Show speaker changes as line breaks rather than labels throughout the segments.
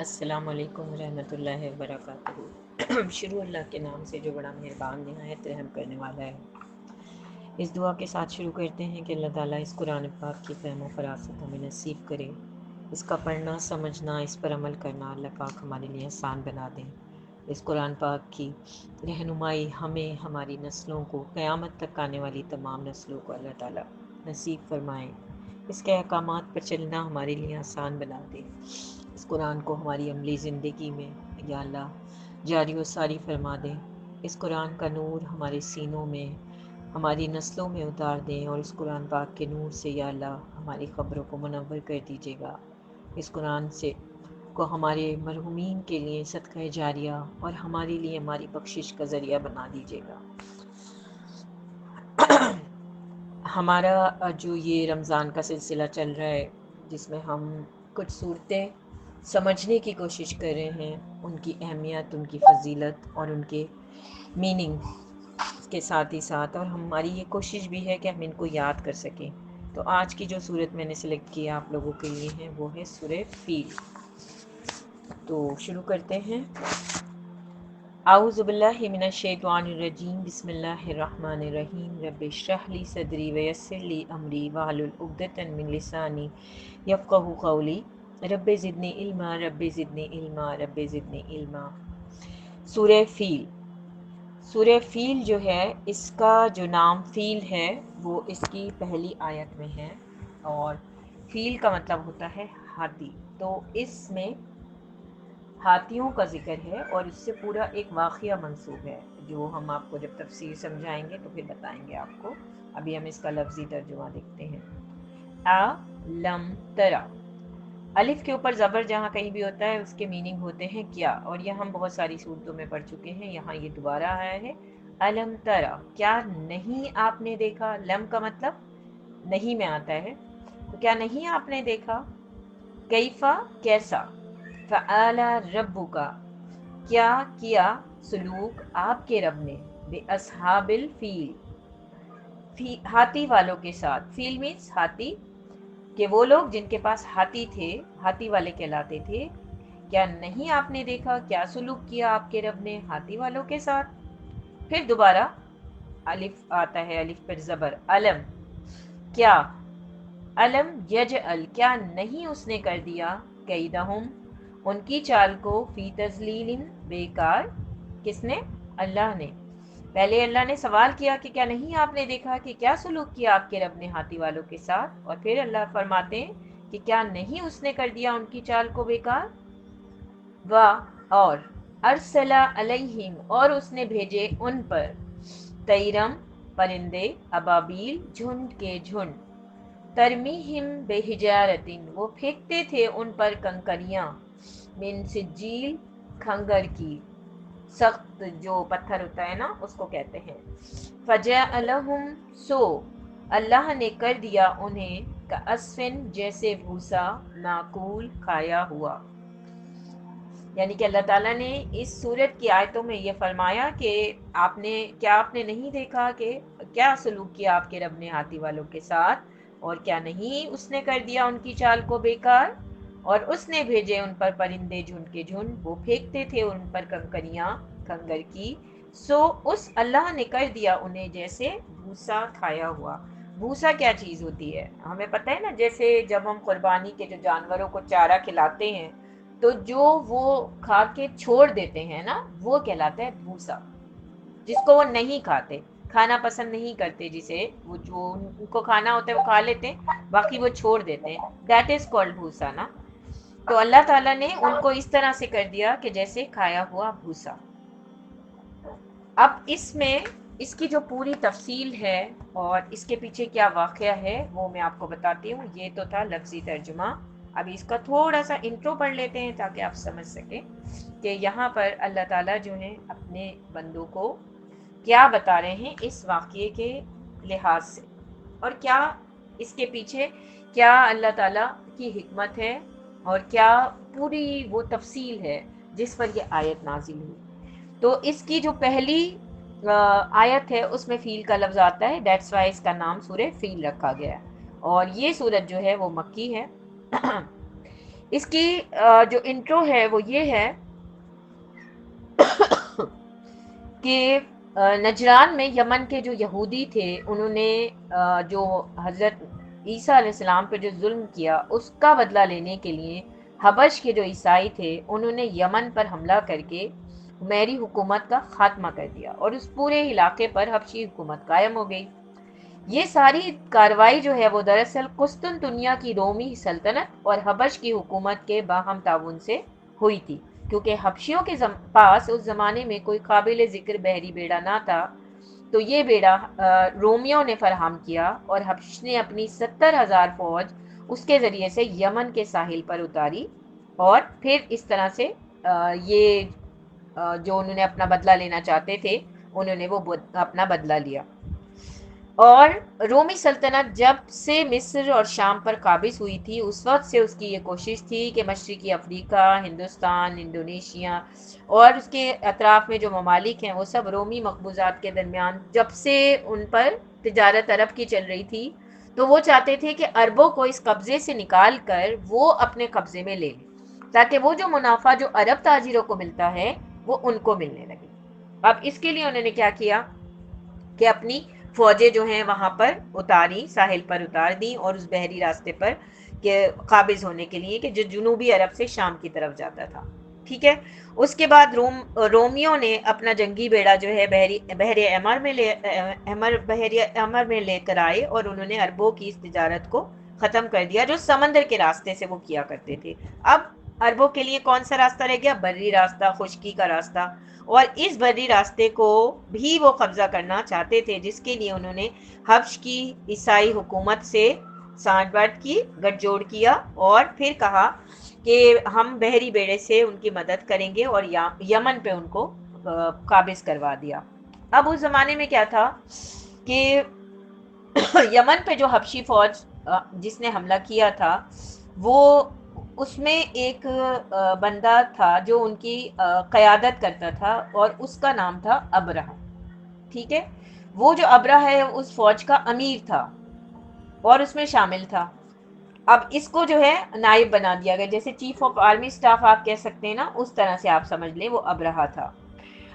السلام علیکم ورحمۃ اللہ وبرکاتہ۔ شروع اللہ کے نام سے جو بڑا مہربان نہایت رحم کرنے والا ہے۔ اس دعا کے ساتھ شروع کرتے ہیں کہ اللہ تعالیٰ اس قرآن پاک کی فہم و فراست ہمیں نصیب کرے، اس کا پڑھنا سمجھنا اس پر عمل کرنا اللہ پاک ہمارے لیے آسان بنا دیں۔ اس قرآن پاک کی رہنمائی ہمیں ہماری نسلوں کو قیامت تک آنے والی تمام نسلوں کو اللہ تعالیٰ نصیب فرمائے، اس کے احکامات پر چلنا ہمارے لیے آسان بنا دے۔ اس قرآن کو ہماری عملی زندگی میں یا اللہ جاری و ساری فرما دیں۔ اس قرآن کا نور ہمارے سینوں میں ہماری نسلوں میں اتار دیں، اور اس قرآن پاک کے نور سے یا اللہ ہماری قبروں کو منور کر دیجیے گا۔ اس قرآن سے کو ہمارے مرحومین کے لیے صدقہ جاریہ اور ہمارے لیے ہماری بخشش کا ذریعہ بنا دیجیے گا۔ ہمارا جو یہ رمضان کا سلسلہ چل رہا ہے، جس میں ہم کچھ صورتیں سمجھنے کی کوشش کر رہے ہیں، ان کی اہمیت، ان کی فضیلت اور ان کے میننگ کے ساتھ ہی ساتھ، اور ہماری یہ کوشش بھی ہے کہ ہم ان کو یاد کر سکیں۔ تو آج کی جو صورت میں نے سلیکٹ کیا آپ لوگوں کے لیے ہے وہ ہے سورہ فیل۔ تو شروع کرتے ہیں۔ اعوذ باللہ من الشیطان الرجیم، بسم اللہ الرحمن الرحیم۔ رب اشرح لی صدری ویسر لی امری واحلل عقدۃ من لسانی یفقہوا قولی۔ رب زدنی علما، رب زدنی علما، رب زدنی علما۔ سورہ فیل۔ سورہ فیل جو ہے، اس کا جو نام فیل ہے وہ اس کی پہلی آیت میں ہے، اور فیل کا مطلب ہوتا ہے ہاتھی۔ تو اس میں ہاتھیوں کا ذکر ہے، اور اس سے پورا ایک واقعہ منسوب ہے، جو ہم آپ کو جب تفسیر سمجھائیں گے تو پھر بتائیں گے آپ کو۔ ابھی ہم اس کا لفظی ترجمہ دیکھتے ہیں۔ لم ترا، الف کے اوپر زبر جہاں کہیں بھی ہوتا ہے اس کے میننگ ہوتے ہیں کیا، اور یہ ہم بہت ساری صورتوں میں پڑھ چکے ہیں، یہاں یہ دوبارہ آیا ہے۔ الم ترا، کیا نہیں آپ نے دیکھا؟ لم کا مطلب نہیں میں آتا ہے، تو کیا نہیں آپ نے دیکھا؟ کیفا، کیسا؟ فعل ربک، کیا کیا سلوک آپ کے رب نے؟ بے اصحاب الفیل، ہاتھی والوں کے ساتھ۔ فیل مینس ہاتھی، کہ وہ لوگ جن کے پاس ہاتھی تھے، ہاتھی والے کہلاتے تھے۔ کیا نہیں آپ نے دیکھا کیا سلوک کیا آپ کے رب نے ہاتھی والوں کے ساتھ؟ پھر دوبارہ الف آتا ہے، الف پر زبر، علم، کیا؟ علم یجعل، کیا نہیں اس نے کر دیا؟ کیدہم، ان کی چال کو، فی تضلیل، بیکار۔ کس نے؟ اللہ نے۔ پہلے اللہ نے سوال کیا کہ کیا نہیں آپ نے دیکھا کہ کیا سلوک کیا آپ کے رب نے ہاتھی والوں کے ساتھ، اور پھر اللہ فرماتے ہیں کہ کیا نہیں اس نے کر دیا ان کی چال کو بیکار۔ و، اور، ارسلا علیہم، اور اس نے بھیجے ان پر، طیرم، پرندے، ابابیل، جھنڈ کے جھنڈ، ترمیہم بحجارتن، وہ پھینکتے تھے ان پر کنکریاں، من سجیل، کھنگر کی، سخت جو پتھر ہوتا ہے نا اس کو کہتے ہیں۔ فجعلہم، سو اللہ نے کر دیا انہیں، کعصفن، جیسے بھوسا، معقول، کھایا ہوا۔ یعنی کہ اللہ تعالیٰ نے اس سورت کی آیتوں میں یہ فرمایا کہ آپ نے نہیں دیکھا کہ کیا سلوک کیا آپ کے رب نے ہاتھی والوں کے ساتھ، اور کیا نہیں اس نے کر دیا ان کی چال کو بیکار، اور اس نے بھیجے ان پر پرندے جھنڈ کے جھنڈ، وہ پھینکتے تھے ان پر کنکریاں کھنگر کی، سو اس اللہ نے کر دیا انہیں جیسے بھوسا کھایا ہوا۔ بھوسا کیا چیز ہوتی ہے ہمیں پتہ ہے نا، جیسے جب ہم قربانی کے جو جانوروں کو چارہ کھلاتے ہیں تو جو وہ کھا کے چھوڑ دیتے ہیں نا وہ کہلاتا ہے بھوسا، جس کو وہ نہیں کھاتے، کھانا پسند نہیں کرتے، جسے وہ جو ان کو کھانا ہوتا ہے وہ کھا لیتے ہیں، باقی وہ چھوڑ دیتے ہیں، دیٹ از کالڈ بھوسا نا۔ تو اللہ تعالیٰ نے ان کو اس طرح سے کر دیا کہ جیسے کھایا ہوا بھوسا۔ اب اس میں اس کی جو پوری تفصیل ہے اور اس کے پیچھے کیا واقعہ ہے وہ میں آپ کو بتاتی ہوں۔ یہ تو تھا لفظی ترجمہ، ابھی اس کا تھوڑا سا انٹرو پڑھ لیتے ہیں تاکہ آپ سمجھ سکیں کہ یہاں پر اللہ تعالیٰ جو ہیں اپنے بندوں کو کیا بتا رہے ہیں اس واقعے کے لحاظ سے، اور کیا اس کے پیچھے کیا اللہ تعالیٰ کی حکمت ہے، اور کیا پوری وہ تفصیل ہے جس پر یہ آیت نازل ہوئی۔ تو اس کی جو پہلی آیت ہے اس میں فیل کا لفظ آتا ہے، دیٹس وائی اس کا نام سورہ فیل رکھا گیا ہے، اور یہ سورت جو ہے وہ مکی ہے۔ اس کی جو انٹرو ہے وہ یہ ہے کہ نجران میں یمن کے جو یہودی تھے انہوں نے جو حضرت عیسیٰ علیہ السلام پہ جو ظلم کیا اس کا بدلہ لینے کے لیے حبش کے جو عیسائی تھے انہوں نے یمن پر حملہ کر کے میری حکومت کا خاتمہ کر دیا اور اس پورے علاقے پر حبشی حکومت قائم ہو گئی. یہ ساری کاروائی جو ہے وہ دراصل قسطنطنیہ کی رومی سلطنت اور حبش کی حکومت کے باہم تعاون سے ہوئی تھی، کیونکہ حبشیوں کے پاس اس زمانے میں کوئی قابل ذکر بحری بیڑا نہ تھا، تو یہ بیڑا رومیوں نے فراہم کیا اور حبش نے اپنی 70,000 فوج اس کے ذریعے سے یمن کے ساحل پر اتاری اور پھر اس طرح سے یہ جو انہوں نے اپنا بدلہ لینا چاہتے تھے انہوں نے وہ اپنا بدلہ لیا. اور رومی سلطنت جب سے مصر اور شام پر قابض ہوئی تھی اس وقت سے اس کی یہ کوشش تھی کہ مشرقی افریقہ، ہندوستان، انڈونیشیا اور اس کے اطراف میں جو ممالک ہیں وہ سب رومی مقبوضات کے درمیان جب سے ان پر تجارت عرب کی چل رہی تھی تو وہ چاہتے تھے کہ عربوں کو اس قبضے سے نکال کر وہ اپنے قبضے میں لے لیں تاکہ وہ جو منافع جو عرب تاجروں کو ملتا ہے وہ ان کو ملنے لگے. اب اس کے لیے انہوں نے کیا کیا کہ اپنی فوجیں جو ہیں وہاں پر اتاری، ساحل پر اتار دی اور اس بحری راستے پر کہ قابض ہونے کے لیے کہ جو جنوبی عرب سے شام کی طرف جاتا تھا. ٹھیک ہے. اس کے بعد رومیوں نے اپنا جنگی بیڑا جو ہے بحر احمر میں لے کر آئے اور انہوں نے عربوں کی اس تجارت کو ختم کر دیا جو سمندر کے راستے سے وہ کیا کرتے تھے. اب عربوں کے لیے کون سا راستہ رہ گیا؟ بری راستہ، خشکی کا راستہ. اور اس بری راستے کو بھی وہ قبضہ کرنا چاہتے تھے جس کے لیے انہوں نے حبش کی عیسائی حکومت سے سانٹھ گاٹھ کی، گٹھ جوڑ کیا اور پھر کہا کہ ہم بحری بیڑے سے ان کی مدد کریں گے اور یمن پہ ان کو قابض کروا دیا. اب اس زمانے میں کیا تھا کہ یمن پہ جو حبشی فوج جس نے حملہ کیا تھا وہ اس میں ایک بندہ تھا جو ان کی قیادت کرتا تھا اور اس کا نام تھا ابرہہ. ٹھیک ہے. وہ جو ابرہہ ہے اس فوج کا امیر تھا اور اس میں شامل تھا. اب اس کو جو ہے نائب بنا دیا گیا، جیسے چیف آف آرمی سٹاف آپ کہہ سکتے ہیں نا، اس طرح سے آپ سمجھ لیں وہ ابرہہ تھا.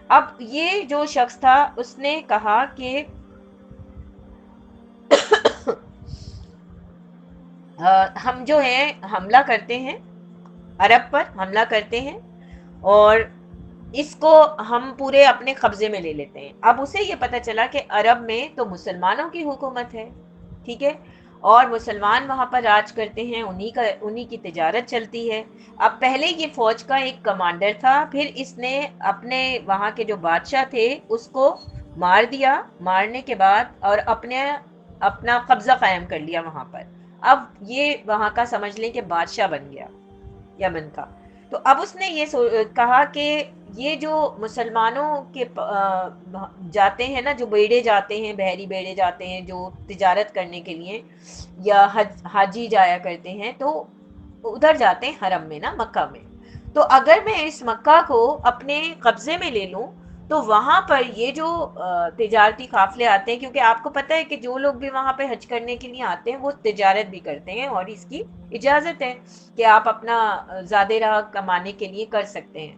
اب یہ جو شخص تھا اس نے کہا کہ ہم جو ہے حملہ کرتے ہیں، عرب پر حملہ کرتے ہیں اور اس کو ہم پورے اپنے قبضے میں لے لیتے ہیں. اب اسے یہ پتا چلا کہ عرب میں تو مسلمانوں کی حکومت ہے، ٹھیک ہے، اور مسلمان وہاں پر راج کرتے ہیں، انہی کی تجارت چلتی ہے. اب پہلے یہ فوج کا ایک کمانڈر تھا، پھر اس نے اپنے وہاں کے جو بادشاہ تھے اس کو مار دیا، مارنے کے بعد اور اپنا قبضہ قائم کر لیا وہاں پر. اب یہ وہاں کا سمجھ لیں کہ بادشاہ بن گیا یمن کا. تو اب اس نے یہ کہا کہ یہ جو مسلمانوں کے جاتے ہیں نا، جو بیڑے جاتے ہیں، بحری بیڑے جاتے ہیں جو تجارت کرنے کے لیے یا حاجی جایا کرتے ہیں تو ادھر جاتے ہیں حرم میں نا، مکہ میں. تو اگر میں اس مکہ کو اپنے قبضے میں لے لوں تو وہاں پر یہ جو تجارتی قافلے آتے ہیں، کیونکہ آپ کو پتہ ہے کہ جو لوگ بھی وہاں پہ حج کرنے کے لیے آتے ہیں وہ تجارت بھی کرتے ہیں اور اس کی اجازت ہے کہ آپ اپنا زیادہ راہ کمانے کے لیے کر سکتے ہیں.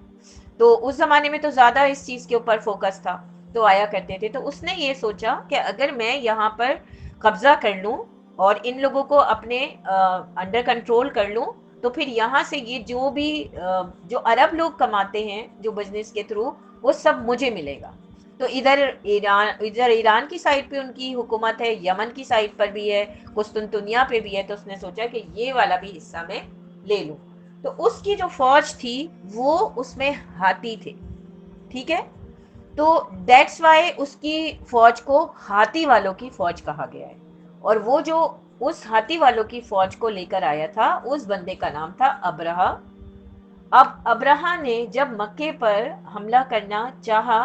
تو اس زمانے میں تو زیادہ اس چیز کے اوپر فوکس تھا تو آیا کرتے تھے. تو اس نے یہ سوچا کہ اگر میں یہاں پر قبضہ کر لوں اور ان لوگوں کو اپنے انڈر کنٹرول کر لوں تو پھر یہاں سے یہ جو بھی جو عرب لوگ کماتے ہیں جو بزنس کے تھرو وہ سب مجھے ملے گا. تو ادھر ایران کی سائڈ پہ ان کی حکومت ہے، یمن کی سائڈ پر بھی ہے، قسطنطنیہ پہ بھی ہے. تو اس نے سوچا کہ یہ والا بھی حصہ میں لے لوں. تو اس کی جو فوج تھی وہ اس میں ہاتھی تھے. ٹھیک ہے. تو دیٹس وائی اس کی فوج کو ہاتھی والوں کی فوج کہا گیا ہے. اور وہ جو اس ہاتھی والوں کی فوج کو لے کر آیا تھا اس بندے کا نام تھا ابرہہ. اب ابرہہ نے جب مکے پر حملہ کرنا چاہا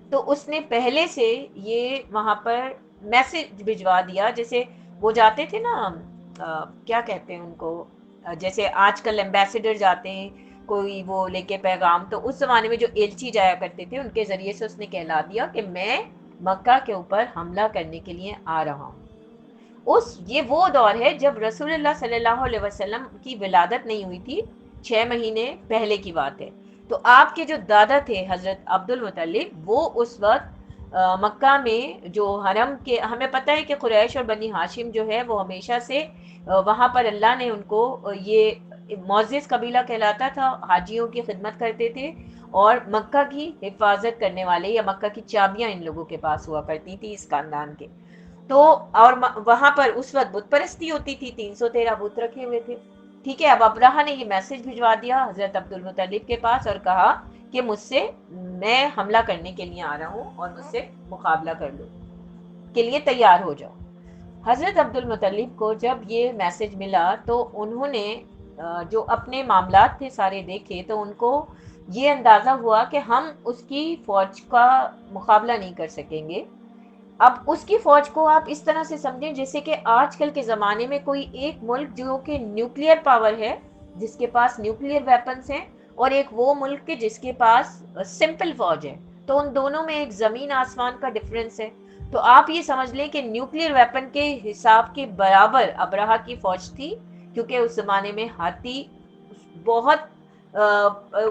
تو اس نے پہلے سے یہ وہاں پر میسج بھجوا دیا، جیسے وہ جاتے تھے نا کیا کہتے ہیں ان کو، جیسے آج کل ایمبیسیڈر جاتے ہیں کوئی وہ لے کے پیغام، تو اس زمانے میں جو ایلچی جایا کرتے تھے ان کے ذریعے سے اس نے کہلا دیا کہ میں مکہ کے اوپر حملہ کرنے کے لیے آ رہا ہوں. یہ وہ دور ہے جب رسول اللہ صلی اللہ علیہ وسلم کی ولادت نہیں ہوئی تھی، 6 مہینے پہلے کی بات ہے. تو آپ کے جو دادا تھے حضرت عبد المطلب، وہ اس وقت مکہ میں جو حرم کے، ہمیں پتہ ہے کہ قریش اور بنی ہاشم جو ہے وہ ہمیشہ سے وہاں پر اللہ نے ان کو یہ معزز قبیلہ کہلاتا تھا، حاجیوں کی خدمت کرتے تھے، اور مکہ کی حفاظت کرنے والے یا مکہ کی چابیاں ان لوگوں کے پاس ہوا کرتی تھی اس خاندان کے. تو اور وہاں پر اس وقت بت پرستی ہوتی تھی، 313 بت رکھے ہوئے تھے. ٹھیک ہے، اب ابراہا نے یہ میسج بھجوا دیا حضرت عبد المطلب کے پاس اور کہا کہ مجھ سے، میں حملہ کرنے کے لیے آ رہا ہوں اور مجھ سے مقابلہ کر لو، کے لیے تیار ہو جاؤ. حضرت عبد المطلب کو جب یہ میسج ملا تو انہوں نے جو اپنے معاملات تھے سارے دیکھے، تو ان کو یہ اندازہ ہوا کہ ہم اس کی فوج کا مقابلہ نہیں کر سکیں گے. اب اس کی فوج کو آپ اس طرح سے سمجھیں جیسے کہ آج کل کے زمانے میں کوئی ایک ملک جو کہ نیوکلیئر پاور ہے، جس کے پاس نیوکلیئر ویپنز ہیں، اور ایک وہ ملک کے جس کے پاس سمپل فوج ہے. تو ان دونوں میں ایک زمین آسمان کا ڈفرنس ہے. تو آپ یہ سمجھ لیں کہ نیوکلیئر ویپن کے حساب کے برابر ابرہا کی فوج تھی، کیونکہ اس زمانے میں ہاتھی بہت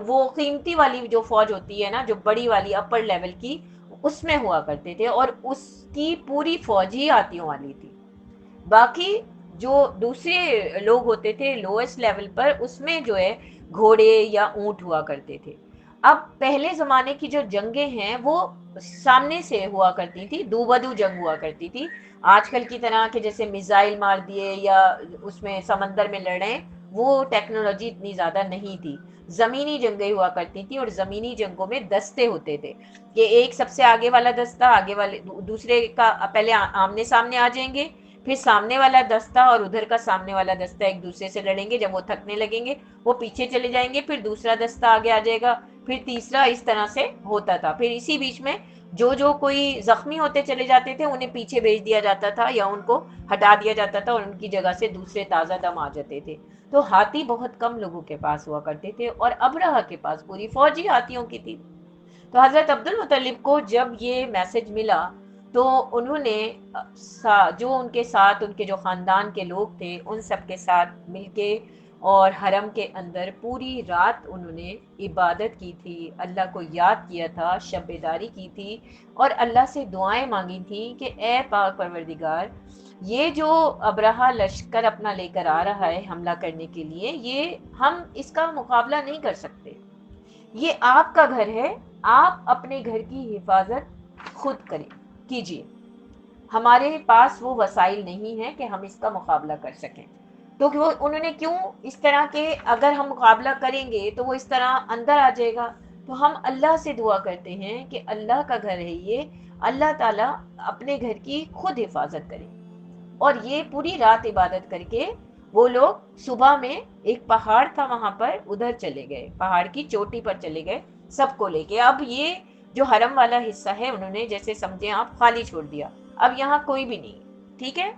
وہ قیمتی والی جو فوج ہوتی ہے نا، جو بڑی والی اپر لیول کی، اس میں ہوا کرتے تھے، اور اس کی پوری فوج ہی ہاتھیوں والی تھی. باقی جو دوسرے لوگ ہوتے تھے لوئسٹ لیول پر، اس میں جو ہے گھوڑے یا اونٹ ہوا کرتے تھے. اب پہلے زمانے کی جو جنگیں ہیں وہ سامنے سے ہوا کرتی تھی، دو بدو جنگ ہوا کرتی تھی. آج کل کی طرح کہ جیسے میزائل مار دیے یا اس میں سمندر میں لڑیں، وہ ٹیکنالوجی اتنی زیادہ نہیں تھی. زمینی جنگیں ہوا کرتی تھی، اور زمینی جنگوں میں دستے ہوتے تھے کہ ایک سب سے آگے والا دستہ آگے والے دوسرے کا پہلے آمنے سامنے آ جائیں گے، پھر سامنے والا دستہ اور ادھر کا سامنے والا دستہ ایک دوسرے سے لڑیں گے. جب وہ تھکنے لگیں گے وہ پیچھے چلے جائیں گے، پھر دوسرا دستہ آگے آ جائے گا، پھر تیسرا. اس طرح سے ہوتا تھا. پھر اسی بیچ میں جو کوئی زخمی ہوتے چلے جاتے تھے انہیں پیچھے بھیج دیا جاتا تھا یا ان کو ہٹا دیا جاتا تھا، اور ان کی جگہ سے دوسرے تازہ دم آ جاتے تھے. تو ہاتھی بہت کم لوگوں کے پاس ہوا کرتے تھے، اور ابرہا کے پاس پوری فوج ہی ہاتھیوں کی تھی. تو حضرت عبد المطلب کو جب یہ میسج ملا تو انہوں نے جو ان کے ساتھ ان کے جو خاندان کے لوگ تھے ان سب کے ساتھ مل کے اور حرم کے اندر پوری رات انہوں نے عبادت کی تھی، اللہ کو یاد کیا تھا، شب بیداری کی تھی، اور اللہ سے دعائیں مانگی تھیں کہ اے پاک پروردگار، یہ جو ابرہا لشکر اپنا لے کر آ رہا ہے حملہ کرنے کے لیے، یہ ہم اس کا مقابلہ نہیں کر سکتے. یہ آپ کا گھر ہے، آپ اپنے گھر کی حفاظت خود کریں کیجیے. ہمارے پاس وہ وسائل نہیں ہیں کہ ہم اس کا مقابلہ کر سکیں. تو انہوں نے کیوں اس طرح کے، اگر ہم مقابلہ کریں گے تو وہ اس طرح اندر آ جائے گا. تو ہم اللہ سے دعا کرتے ہیں کہ اللہ کا گھر ہے یہ، اللہ تعالیٰ اپنے گھر کی خود حفاظت کرے. اور یہ پوری رات عبادت کر کے وہ لوگ صبح میں ایک پہاڑ تھا وہاں پر، ادھر چلے گئے، پہاڑ کی چوٹی پر چلے گئے سب کو لے کے. اب یہ جو حرم والا حصہ ہے انہوں نے جیسے سمجھے آپ خالی چھوڑ دیا، اب یہاں کوئی بھی نہیں. ٹھیک ہے،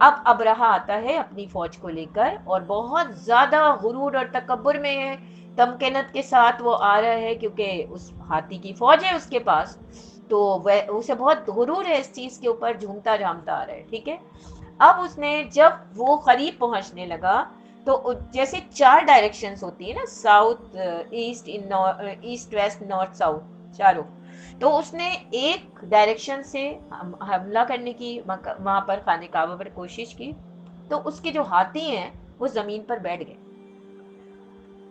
اب ابرہا آتا ہے اپنی فوج کو لے کر، اور بہت زیادہ غرور اور تکبر میں ہے، تمکنت کے ساتھ وہ آ رہا ہے کیونکہ اس ہاتھی کی فوج ہے اس کے پاس، تو اسے بہت غرور ہے اس چیز کے اوپر، جھومتا جھامتا آ رہا ہے. ٹھیک ہے، اب اس نے جب وہ قریب پہنچنے لگا تو جیسے 4 ڈائریکشنز ہوتی ہیں نا، south east east west north south چاروں، تو اس نے ایک ڈائریکشن سے حملہ کرنے کی وہاں پر خانہ کعبہ پر کوشش کی، تو اس کے جو ہاتھی ہیں وہ زمین پر بیٹھ گئے.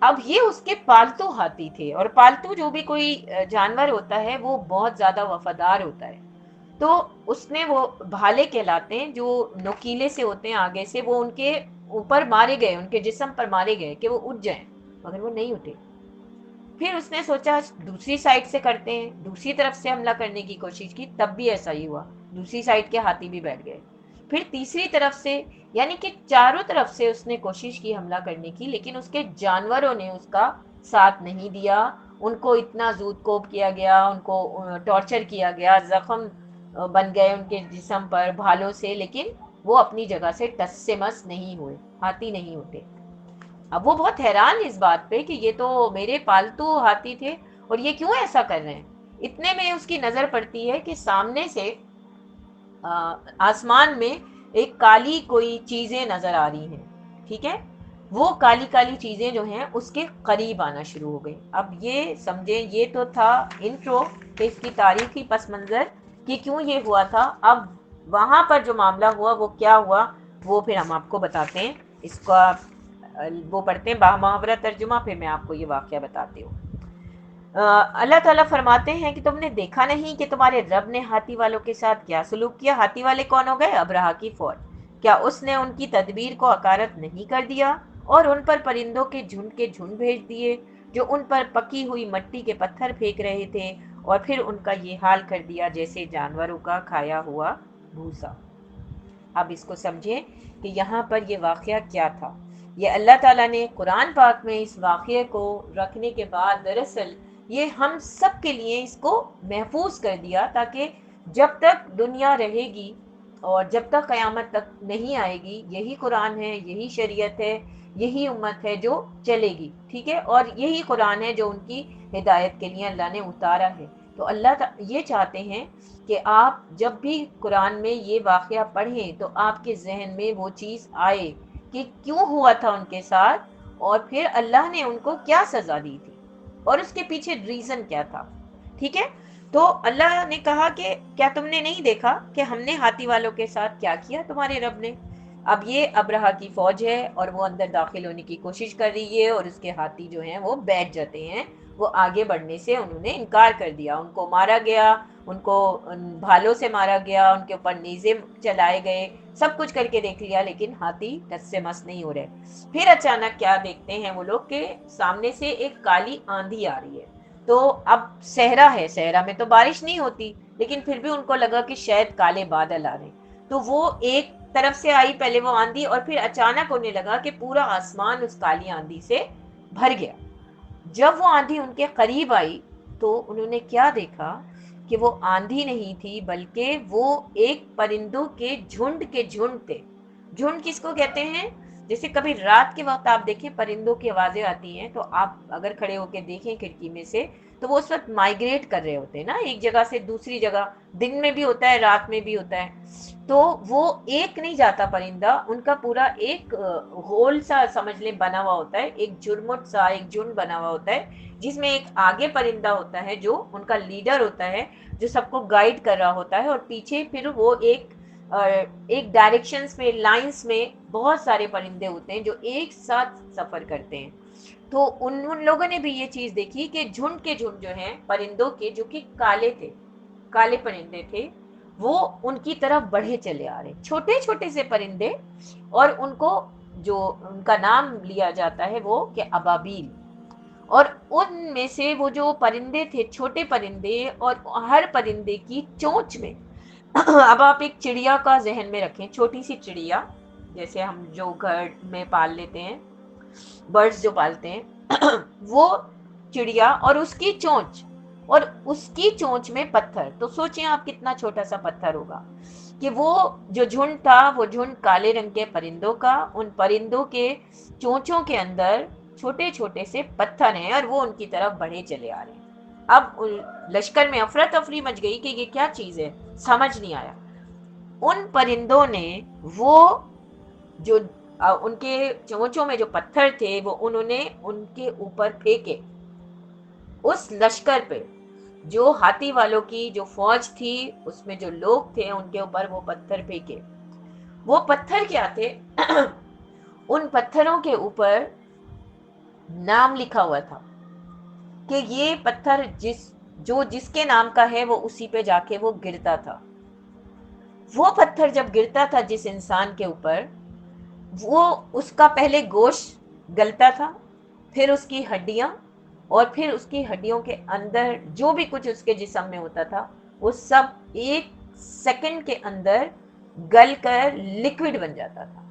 اب یہ اس کے پالتو ہاتھی تھے، اور پالتو جو بھی کوئی جانور ہوتا ہے وہ بہت زیادہ وفادار ہوتا ہے. تو اس نے وہ بھالے کہلاتے ہیں جو نوکیلے سے ہوتے ہیں آگے سے، وہ ان کے اوپر مارے گئے، ان کے جسم پر مارے گئے کہ وہ اٹھ جائیں، مگر وہ نہیں اٹھے. پھر اس نے سوچا دوسری سائڈ سے کرتے ہیں، دوسری طرف سے حملہ کرنے کی کوشش کی، تب بھی ایسا ہی ہوا، دوسری سائڈ کے ہاتھی بھی بیٹھ گئے. پھر تیسری طرف سے، یعنی کہ چاروں طرف سے اس نے کوشش کی حملہ کرنے کی، لیکن اس کے جانوروں نے اس کا ساتھ نہیں دیا. ان کو اتنا زود کوب کیا گیا، ان کو ٹارچر کیا گیا، زخم بن گئے ان کے جسم پر بھالوں سے، لیکن وہ اپنی جگہ سے ٹس سے مس نہیں ہوئے، ہاتھی نہیں اٹھے. اب وہ بہت حیران اس بات پہ کہ یہ تو میرے پالتو ہاتھی تھے اور یہ کیوں ایسا کر رہے ہیں. اتنے میں اس کی نظر پڑتی ہے کہ سامنے سے آسمان میں ایک کالی کوئی چیزیں نظر آ رہی ہیں. ٹھیک ہے، وہ کالی کالی چیزیں جو ہیں اس کے قریب آنا شروع ہو گئی. اب یہ سمجھیں یہ تو تھا انٹرو کہ اس کی تاریخی پس منظر کہ کیوں یہ ہوا تھا. اب وہاں پر جو معاملہ ہوا وہ کیا ہوا وہ پھر ہم آپ کو بتاتے ہیں. اس کا وہ پڑھتے ہیں محاورہ ترجمہ, پھر میں آپ کو یہ واقعہ بتاتی ہوں. اللہ تعالیٰ فرماتے ہیں کہ تم نے دیکھا نہیں کہ تمہارے رب نے ہاتھی والوں کے ساتھ کیا سلوک کیا. ہاتھی والے کون ہو گئے؟ ابرہا کی فوج. کیا اس نے ان کی تدبیر کو حقارت نہیں کر دیا اور ان پر پرندوں کے جھنڈ بھیج دیے جو ان پر پکی ہوئی مٹی کے پتھر پھینک رہے تھے, اور پھر ان کا یہ حال کر دیا جیسے جانوروں کا کھایا ہوا بھوسا. اب اس کو سمجھیں کہ یہاں پر یہ واقعہ کیا تھا. یہ اللہ تعالیٰ نے قرآن پاک میں اس واقعے کو رکھنے کے بعد دراصل یہ ہم سب کے لیے اس کو محفوظ کر دیا تاکہ جب تک دنیا رہے گی اور جب تک قیامت تک نہیں آئے گی یہی قرآن ہے, یہی شریعت ہے, یہی امت ہے جو چلے گی. ٹھیک ہے, اور یہی قرآن ہے جو ان کی ہدایت کے لیے اللہ نے اتارا ہے. تو اللہ یہ چاہتے ہیں کہ آپ جب بھی قرآن میں یہ واقعہ پڑھیں تو آپ کے ذہن میں وہ چیز آئے کہ کیوں ہوا تھا ان کے ساتھ, اور پھر اللہ نے ان کو کیا سزا دی تھی اور اس کے پیچھے ریزن کیا تھا. ٹھیک ہے, تو اللہ نے کہا کہ کیا تم نے نہیں دیکھا کہ ہم نے ہاتھی والوں کے ساتھ کیا کیا تمہارے رب نے. اب یہ ابرہا کی فوج ہے اور وہ اندر داخل ہونے کی کوشش کر رہی ہے اور اس کے ہاتھی جو ہیں وہ بیٹھ جاتے ہیں. وہ آگے بڑھنے سے انہوں نے انکار کر دیا, ان کو مارا گیا, ان کو بھالوں سے مارا گیا, ان کے اوپر نیزے چلائے گئے, سب کچھ کر کے دیکھ لیا لیکن ہاتھی ٹس سے مس نہیں ہو رہے. پھر اچانک کیا دیکھتے ہیں وہ لوگ کہ سامنے سے ایک کالی آندھی آ رہی ہے. تو اب صحرا ہے, صحرا میں تو بارش نہیں ہوتی, لیکن پھر بھی ان کو لگا کہ شاید کالے بادل آ رہے ہیں. تو وہ ایک طرف سے آئی پہلے وہ آندھی, اور پھر اچانک انہیں لگا کہ پورا آسمان اس کالی آندھی سے بھر گیا. جب وہ آندھی ان کے قریب آئی تو انہوں نے کیا دیکھا کہ وہ آندھی نہیں تھی بلکہ وہ ایک پرندوں کے جھنڈ تھے. جھنڈ کس کو کہتے ہیں؟ جیسے کبھی رات کے وقت آپ دیکھیں پرندوں کی آوازیں آتی ہیں تو آپ اگر کھڑے ہو کے دیکھیں کھڑکی میں سے تو وہ اس وقت مائگریٹ کر رہے ہوتے ہیں نا, ایک جگہ سے دوسری جگہ, دن میں بھی ہوتا ہے رات میں بھی ہوتا ہے. تو وہ ایک نہیں جاتا پرندہ, ان کا پورا ایک ہول سا سمجھ لیں بنا ہوا ہوتا ہے, ایک جھرمٹ سا ایک جھنڈ بنا ہوا ہوتا ہے جس میں ایک آگے پرندہ ہوتا ہے جو ان کا لیڈر ہوتا ہے, جو سب کو گائیڈ کر رہا ہوتا ہے, اور پیچھے پھر وہ ایک ڈائریکشنز میں لائنز میں بہت سارے پرندے ہوتے ہیں جو ایک ساتھ سفر کرتے ہیں. تو ان لوگوں نے بھی یہ چیز دیکھی کہ جھنڈ کے جھنڈ جو ہیں پرندوں کے جو کہ کالے تھے, کالے پرندے تھے, وہ ان کی طرف بڑھے چلے آ رہے, چھوٹے چھوٹے سے پرندے, اور ان کو جو ان کا نام لیا جاتا ہے وہ کہ ابابیل. اور ان میں سے وہ جو پرندے تھے چھوٹے پرندے, اور ہر پرندے کی چونچ میں اب آپ ایک چڑیا کا ذہن میں رکھیں, چھوٹی سی چڑیا جیسے ہم جو گھر میں پال لیتے ہیں, برڈز جو پالتے ہیں وہ چڑیا, اور اس کی چونچ, اور اس کی چونچ میں پتھر. تو سوچیں آپ کتنا چھوٹا سا پتھر ہوگا کہ وہ جو جھنڈ تھا وہ جھنڈ کالے رنگ کے پرندوں کا, ان پرندوں کے چونچوں کے اندر چھوٹے چھوٹے سے پتھر ہیں اور وہ ان کی طرف بڑھے چلے آ رہے ہیں. اب لشکر میں افراتفری مچ گئی کہ یہ کیا چیز ہے, سمجھ نہیں آیا. ان پرندوں نے وہ جو ان کے چونچوں میں جو پتھر تھے وہ انہوں نے ان کے اوپر پھینکے, اس لشکر پہ جو ہاتھی والوں کی جو فوج تھی اس میں جو لوگ تھے ان کے اوپر وہ پتھر پھینکے. وہ پتھر کیا تھے؟ ان پتھروں کے اوپر نام لکھا ہوا تھا کہ یہ پتھر جس کے نام کا ہے وہ اسی پہ جا کے وہ گرتا تھا. وہ پتھر جب گرتا تھا جس انسان کے اوپر, وہ اس کا پہلے گوشت گلتا تھا, پھر اس کی ہڈیاں, اور پھر اس کی ہڈیوں کے اندر جو بھی کچھ اس کے جسم میں ہوتا تھا وہ سب ایک سیکنڈ کے اندر گل کر لکوڈ بن جاتا تھا.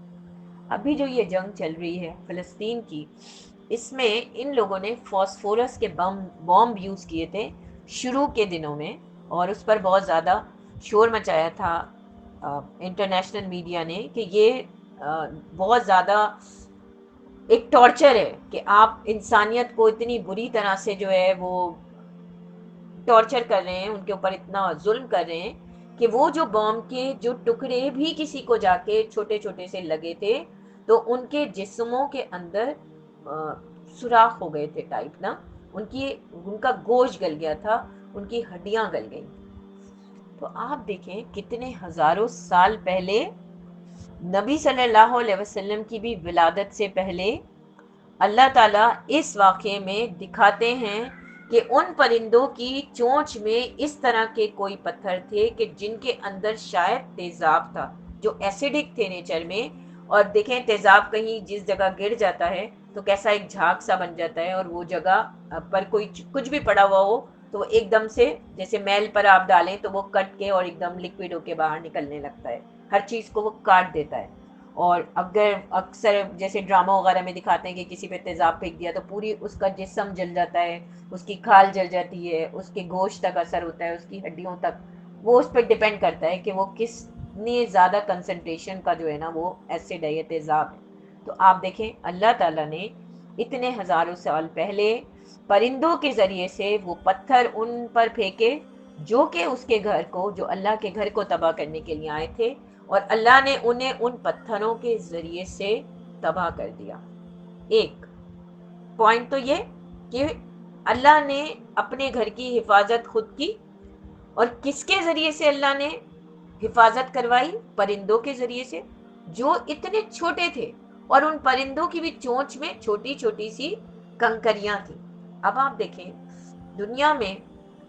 ابھی جو یہ جنگ چل رہی ہے فلسطین کی, اس میں ان لوگوں نے فاسفورس کے بمب یوز کیے تھے شروع کے دنوں میں, اور اس پر بہت زیادہ شور مچایا تھا انٹرنیشنل میڈیا نے کہ یہ بہت زیادہ ایک ٹارچر ہے کہ آپ انسانیت کو اتنی بری طرح سے جو ہے وہ ٹارچر کر رہے ہیں, ان کے اوپر اتنا ظلم کر رہے ہیں کہ وہ جو بم کے جو ٹکڑے بھی کسی کو جا کے چھوٹے چھوٹے سے لگے تھے تو ان کے جسموں کے اندر سوراخ ہو گئے تھے ٹائپ نا، ان کا گوشت گل گیا تھا، ان کی ہڈیاں گل گئی. تو آپ دیکھیں کتنے ہزاروں سال پہلے نبی صلی اللہ علیہ وسلم کی بھی ولادت سے پہلے اللہ تعالیٰ اس واقعے میں دکھاتے ہیں کہ ان پرندوں کی چونچ میں اس طرح کے کوئی پتھر تھے کہ جن کے اندر شاید تیزاب تھا، جو ایسیڈک تھے نیچر میں. اور دیکھیں تیزاب کہیں جس جگہ گر جاتا ہے تو کیسا ایک جھاگ سا بن جاتا ہے، اور وہ جگہ پر کوئی کچھ بھی پڑا ہوا ہو تو وہ ایک دم سے جیسے میل پر آپ ڈالیں تو وہ کٹ کے اور ایک دم لکوڈ ہو کے باہر نکلنے لگتا ہے، ہر چیز کو وہ کاٹ دیتا ہے. اور اگر اکثر جیسے ڈرامہ وغیرہ میں دکھاتے ہیں کہ کسی پہ تیزاب پھینک دیا تو پوری اس کا جسم جل جاتا ہے، اس کی کھال جل جاتی ہے، اس کے گوشت تک اثر ہوتا ہے، اس کی ہڈیوں تک. وہ اس پہ ڈیپینڈ کرتا ہے کہ وہ کتنی زیادہ کنسنٹریشن کا جو ہے نا وہ ایسڈ ہے یا تیزاب ہے. تو آپ دیکھیں اللہ تعالیٰ نے اتنے ہزاروں سال پہلے پرندوں کے ذریعے سے وہ پتھر ان پر پھینکے جو کہ اس کے گھر کو، جو اللہ کے گھر کو تباہ کرنے کے لیے آئے تھے، اور اللہ نے انہیں ان پتھروں کے ذریعے سے تباہ کر دیا. ایک پوائنٹ تو یہ کہ اللہ نے اپنے گھر کی حفاظت خود کی، اور کس کے ذریعے سے اللہ نے حفاظت کروائی؟ پرندوں کے ذریعے سے جو اتنے چھوٹے تھے، اور ان پرندوں کی بھی چونچ میں چھوٹی چھوٹی سی کنکریاں تھیں. اب آپ دیکھیں دنیا میں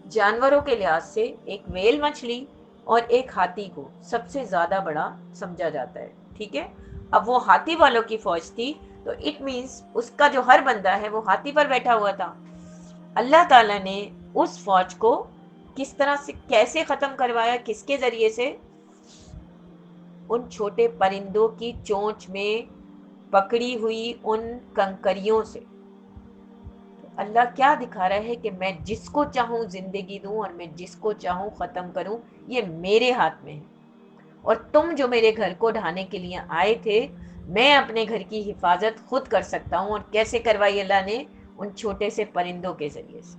جانوروں کے لحاظ سے ایک ویل مچھلی اور ایک ہاتھی کو سب سے زیادہ بڑا سمجھا جاتا ہے، ٹھیک ہے. اب وہ ہاتھی والوں کی فوج تھی تو اٹ مینس اس کا جو ہر بندہ ہے وہ ہاتھی پر بیٹھا ہوا تھا. اللہ تعالیٰ نے اس فوج کو کس طرح سے کیسے ختم کروایا؟ کس کے ذریعے سے؟ ان چھوٹے پرندوں کی چونچ میں پکڑی ہوئی ان کنکریوں سے. اللہ کیا دکھا رہا ہے کہ میں جس کو چاہوں زندگی دوں اور میں جس کو چاہوں ختم کروں، یہ میرے ہاتھ میں ہے. اور تم جو میرے گھر کو ڈھانے کے لیے آئے تھے، میں اپنے گھر کی حفاظت خود کر سکتا ہوں. اور کیسے کروائی اللہ نے؟ ان چھوٹے سے پرندوں کے ذریعے سے.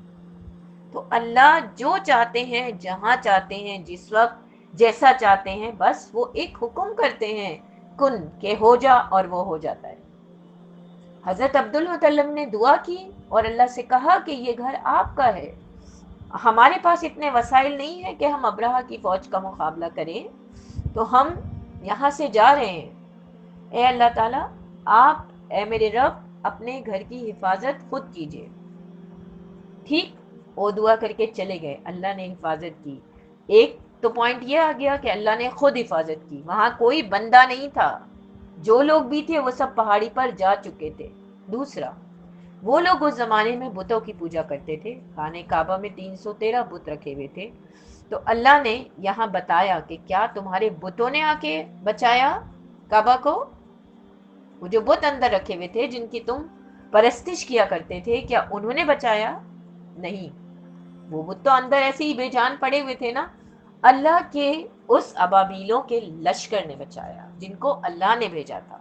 تو اللہ جو چاہتے ہیں، جہاں چاہتے ہیں، جس وقت جیسا چاہتے ہیں، بس وہ ایک حکم کرتے ہیں کن کہ ہو جا، اور وہ ہو جاتا ہے. حضرت عبدالمطلب نے دعا کی اور اللہ سے کہا کہ یہ گھر آپ کا ہے، ہمارے پاس اتنے وسائل نہیں ہیں کہ ہم ابرہہ کی فوج کا مقابلہ کریں، تو ہم یہاں سے جا رہے ہیں. اے اللہ تعالیٰ، آپ اے میرے رب اپنے گھر کی حفاظت خود کیجئے. ٹھیک، وہ دعا کر کے چلے گئے، اللہ نے حفاظت کی. ایک تو پوائنٹ یہ آ گیا کہ اللہ نے خود حفاظت کی، وہاں کوئی بندہ نہیں تھا، جو لوگ بھی تھے وہ سب پہاڑی پر جا چکے تھے. دوسرا، وہ لوگ اس زمانے میں بتوں کی پوجا کرتے تھے، خانہ کعبہ میں 313 بت رکھے ہوئے تھے. تو اللہ نے یہاں بتایا کہ کیا تمہارے بتوں نے آ کے بچایا کعبہ کو؟ وہ جو بت اندر رکھے ہوئے تھے جن کی تم پرستش کیا کرتے تھے، کیا انہوں نے بچایا؟ نہیں، وہ بت تو اندر ایسے ہی بے جان پڑے ہوئے تھے نا. اللہ کے اس ابابیلوں کے لشکر نے بچایا جن کو اللہ نے بھیجا تھا.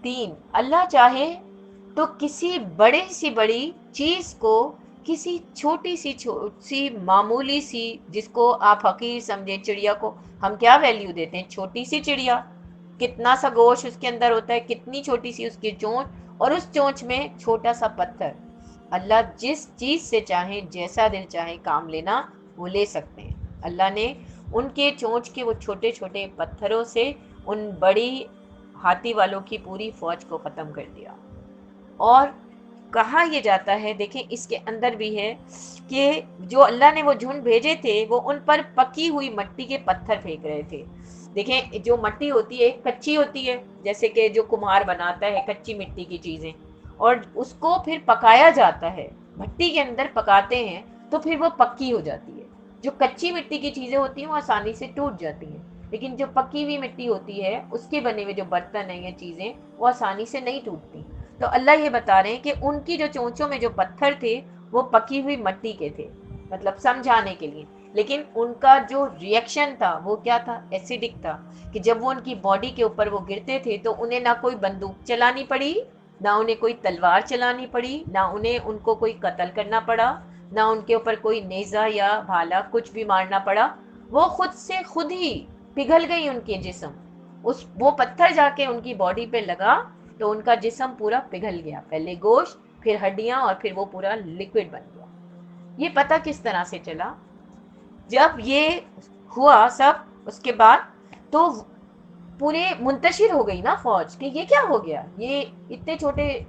تین، اللہ چاہے تو کسی بڑے سی بڑی چیز کو، کسی چھوٹی سی معمولی سی جس کو آپ حقیر سمجھیں، چڑیا کو ہم کیا ویلیو دیتے ہیں؟ چھوٹی سی چڑیا، کتنا سا گوشت اس کے اندر ہوتا ہے، کتنی چھوٹی سی اس کی چونچ، اور اس چونچ میں چھوٹا سا پتھر. اللہ جس چیز سے چاہیں، جیسا دل چاہے کام لینا وہ لے سکتے ہیں. اللہ نے ان کے چونچ کے وہ چھوٹے چھوٹے پتھروں سے ان بڑی ہاتھی والوں کی پوری فوج کو ختم کر دیا. اور کہا یہ جاتا ہے، دیکھیں اس کے اندر بھی ہے کہ جو اللہ نے وہ جھنڈ بھیجے تھے وہ ان پر پکی ہوئی مٹی کے پتھر پھینک رہے تھے. دیکھیں جو مٹی ہوتی ہے کچی ہوتی ہے، جیسے کہ جو کمہار بناتا ہے کچی مٹی کی چیزیں، اور اس کو پھر پکایا جاتا ہے، مٹی کے اندر پکاتے ہیں تو پھر وہ پکی ہو جاتی ہے. جو کچی مٹی کی چیزیں ہوتی ہیں وہ آسانی سے ٹوٹ جاتی ہیں، لیکن جو پکی ہوئی مٹی ہوتی ہے اس کے بنے ہوئے جو برتن ہیں یا چیزیں وہ آسانی سے نہیں ٹوٹتی. تو اللہ یہ بتا رہے ہیں کہ ان کی جو چونچوں میں جو پتھر تھے وہ پکی ہوئی مٹی کے تھے، مطلب سمجھانے کے لیے. لیکن ان کا جو ریئیکشن تھا وہ کیا تھا؟ ایسیڈک تھا، کہ جب وہ ان کی باڈی کے اوپر وہ گرتے تھے تو انہیں نہ کوئی بندوق چلانی پڑی، نہ انہیں کوئی تلوار چلانی پڑی، نہ انہیں ان کو کوئی قتل کرنا پڑا، نہ ان کے اوپر کوئی نیزہ یا بھالا کچھ بھی مارنا پڑا. وہ خود سے خود ہی پگھل گئی ان کے جسم، وہ پتھر جا کے ان کی باڈی پہ لگا تو ان کا جسم پورا پگھل گیا، پہلے گوشت، پھر ہڈیاں، اور پھر وہ پورا لکوڈ بن گیا۔ یہ پتہ کس طرح سے چلا؟ جب یہ ہوا سب اس کے بعد تو پورے منتشر ہو گئی نا فوج کہ یہ کیا ہو گیا، یہ اتنے چھوٹے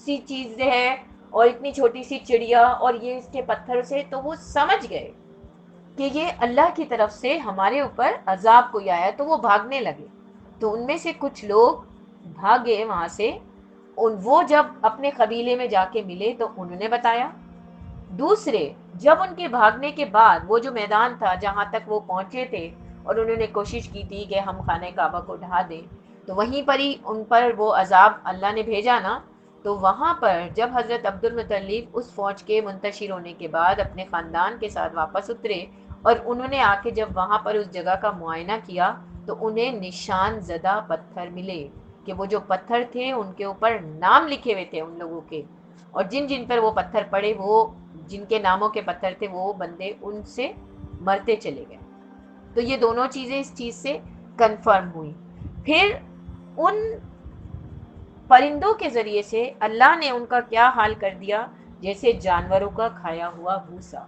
سی چیز ہے اور اتنی چھوٹی سی چڑیا اور یہ اس کے پتھر سے، تو وہ سمجھ گئے کہ یہ اللہ کی طرف سے ہمارے اوپر عذاب کوئی آیا، تو وہ بھاگنے لگے۔ تو ان میں سے کچھ لوگ بھاگے وہاں سے، وہ جب اپنے قبیلے میں جا کے ملے تو انہوں نے بتایا۔ دوسرے جب ان کے بھاگنے کے بعد وہ جو میدان تھا جہاں تک وہ پہنچے تھے اور انہوں نے کوشش کی تھی کہ ہم خانہ کعبہ کو ڈھا دیں، تو وہیں پر ہی ان پر وہ عذاب اللہ نے بھیجا نا۔ تو وہاں پر جب حضرت عبد المطلب اس فوج کے منتشر ہونے کے بعد اپنے خاندان کے ساتھ واپس اترے اور انہوں نے آ کے جب وہاں پر اس جگہ کا معائنہ کیا تو انہیں نشان زدہ پتھر ملے، کہ وہ جو پتھر تھے ان کے اوپر نام لکھے ہوئے تھے ان لوگوں کے، اور جن جن پر وہ پتھر پڑے، وہ جن کے ناموں کے پتھر تھے، وہ بندے ان سے مرتے چلے گئے۔ تو یہ دونوں چیزیں اس چیز سے کنفرم ہوئی۔ پھر ان پرندوں کے ذریعے سے اللہ نے ان کا کیا حال کر دیا، جیسے جانوروں کا کھایا ہوا بھوسا،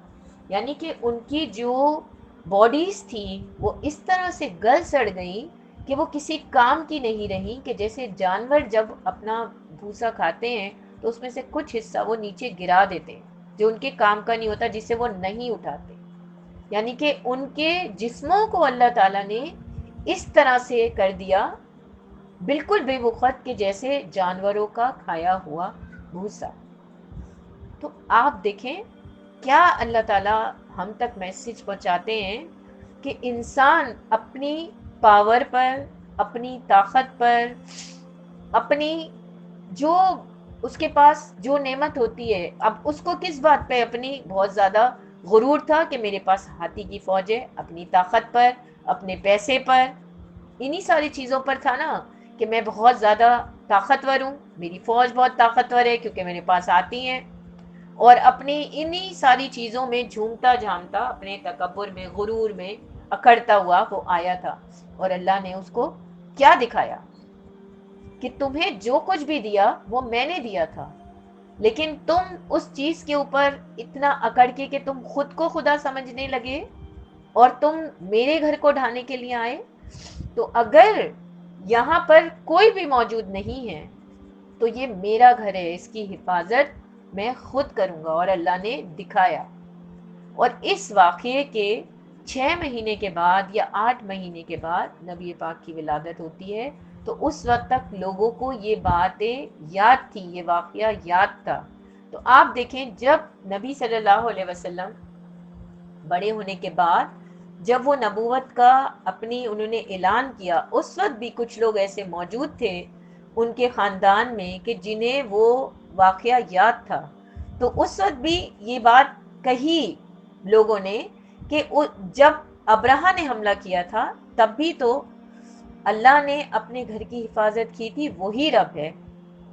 یعنی کہ ان کی جو باڈیز تھی وہ اس طرح سے گل سڑ گئی کہ وہ کسی کام کی نہیں رہی، کہ جیسے جانور جب اپنا بھوسا کھاتے ہیں تو اس میں سے کچھ حصہ وہ نیچے گرا دیتے ہیں جو ان کے کام کا نہیں ہوتا، جس سے وہ نہیں اٹھاتے۔ یعنی کہ ان کے جسموں کو اللہ تعالیٰ نے اس طرح سے کر دیا بالکل بے وقت کہ جیسے جانوروں کا کھایا ہوا بھوسا۔ تو آپ دیکھیں کیا اللہ تعالیٰ ہم تک میسج پہنچاتے ہیں کہ انسان اپنی پاور پر، اپنی طاقت پر، اپنی جو اس کے پاس جو نعمت ہوتی ہے، اب اس کو کس بات پہ اپنی بہت زیادہ غرور تھا کہ میرے پاس ہاتھی کی فوج ہے، اپنی طاقت پر، اپنے پیسے پر، انہی ساری چیزوں پر تھا نا، کہ میں بہت زیادہ طاقتور ہوں، میری فوج بہت طاقتور ہے کیونکہ میرے پاس ہاتھی ہیں، اور اپنی انہی ساری چیزوں میں جھومتا جھامتا اپنے تکبر میں، غرور میں اکڑتا ہوا وہ آیا تھا۔ اور اللہ نے اس کو کیا دکھایا کہ تمہیں جو کچھ بھی دیا وہ میں نے دیا تھا، لیکن تم اس چیز کے اوپر اتنا اکڑ کے کہ تم خود کو خدا سمجھنے لگے اور تم میرے گھر کو ڈھانے کے لیے آئے۔ تو اگر یہاں پر کوئی بھی موجود نہیں ہے تو یہ میرا گھر ہے، اس کی حفاظت میں خود کروں گا، اور اللہ نے دکھایا۔ اور اس واقعے کے 6 مہینے کے بعد یا 8 مہینے کے بعد نبی پاک کی ولادت ہوتی ہے، تو اس وقت تک لوگوں کو یہ باتیں یاد تھی، یہ واقعہ یاد تھا۔ تو آپ دیکھیں جب نبی صلی اللہ علیہ وسلم بڑے ہونے کے بعد جب وہ نبوت کا انہوں نے اعلان کیا، اس وقت بھی کچھ لوگ ایسے موجود تھے ان کے خاندان میں کہ جنہیں وہ واقعہ یاد تھا۔ تو اس وقت بھی یہ بات کہی لوگوں نے کہ جب ابرہہ نے حملہ کیا تھا تب بھی تو اللہ نے اپنے گھر کی حفاظت کی تھی، وہی رب ہے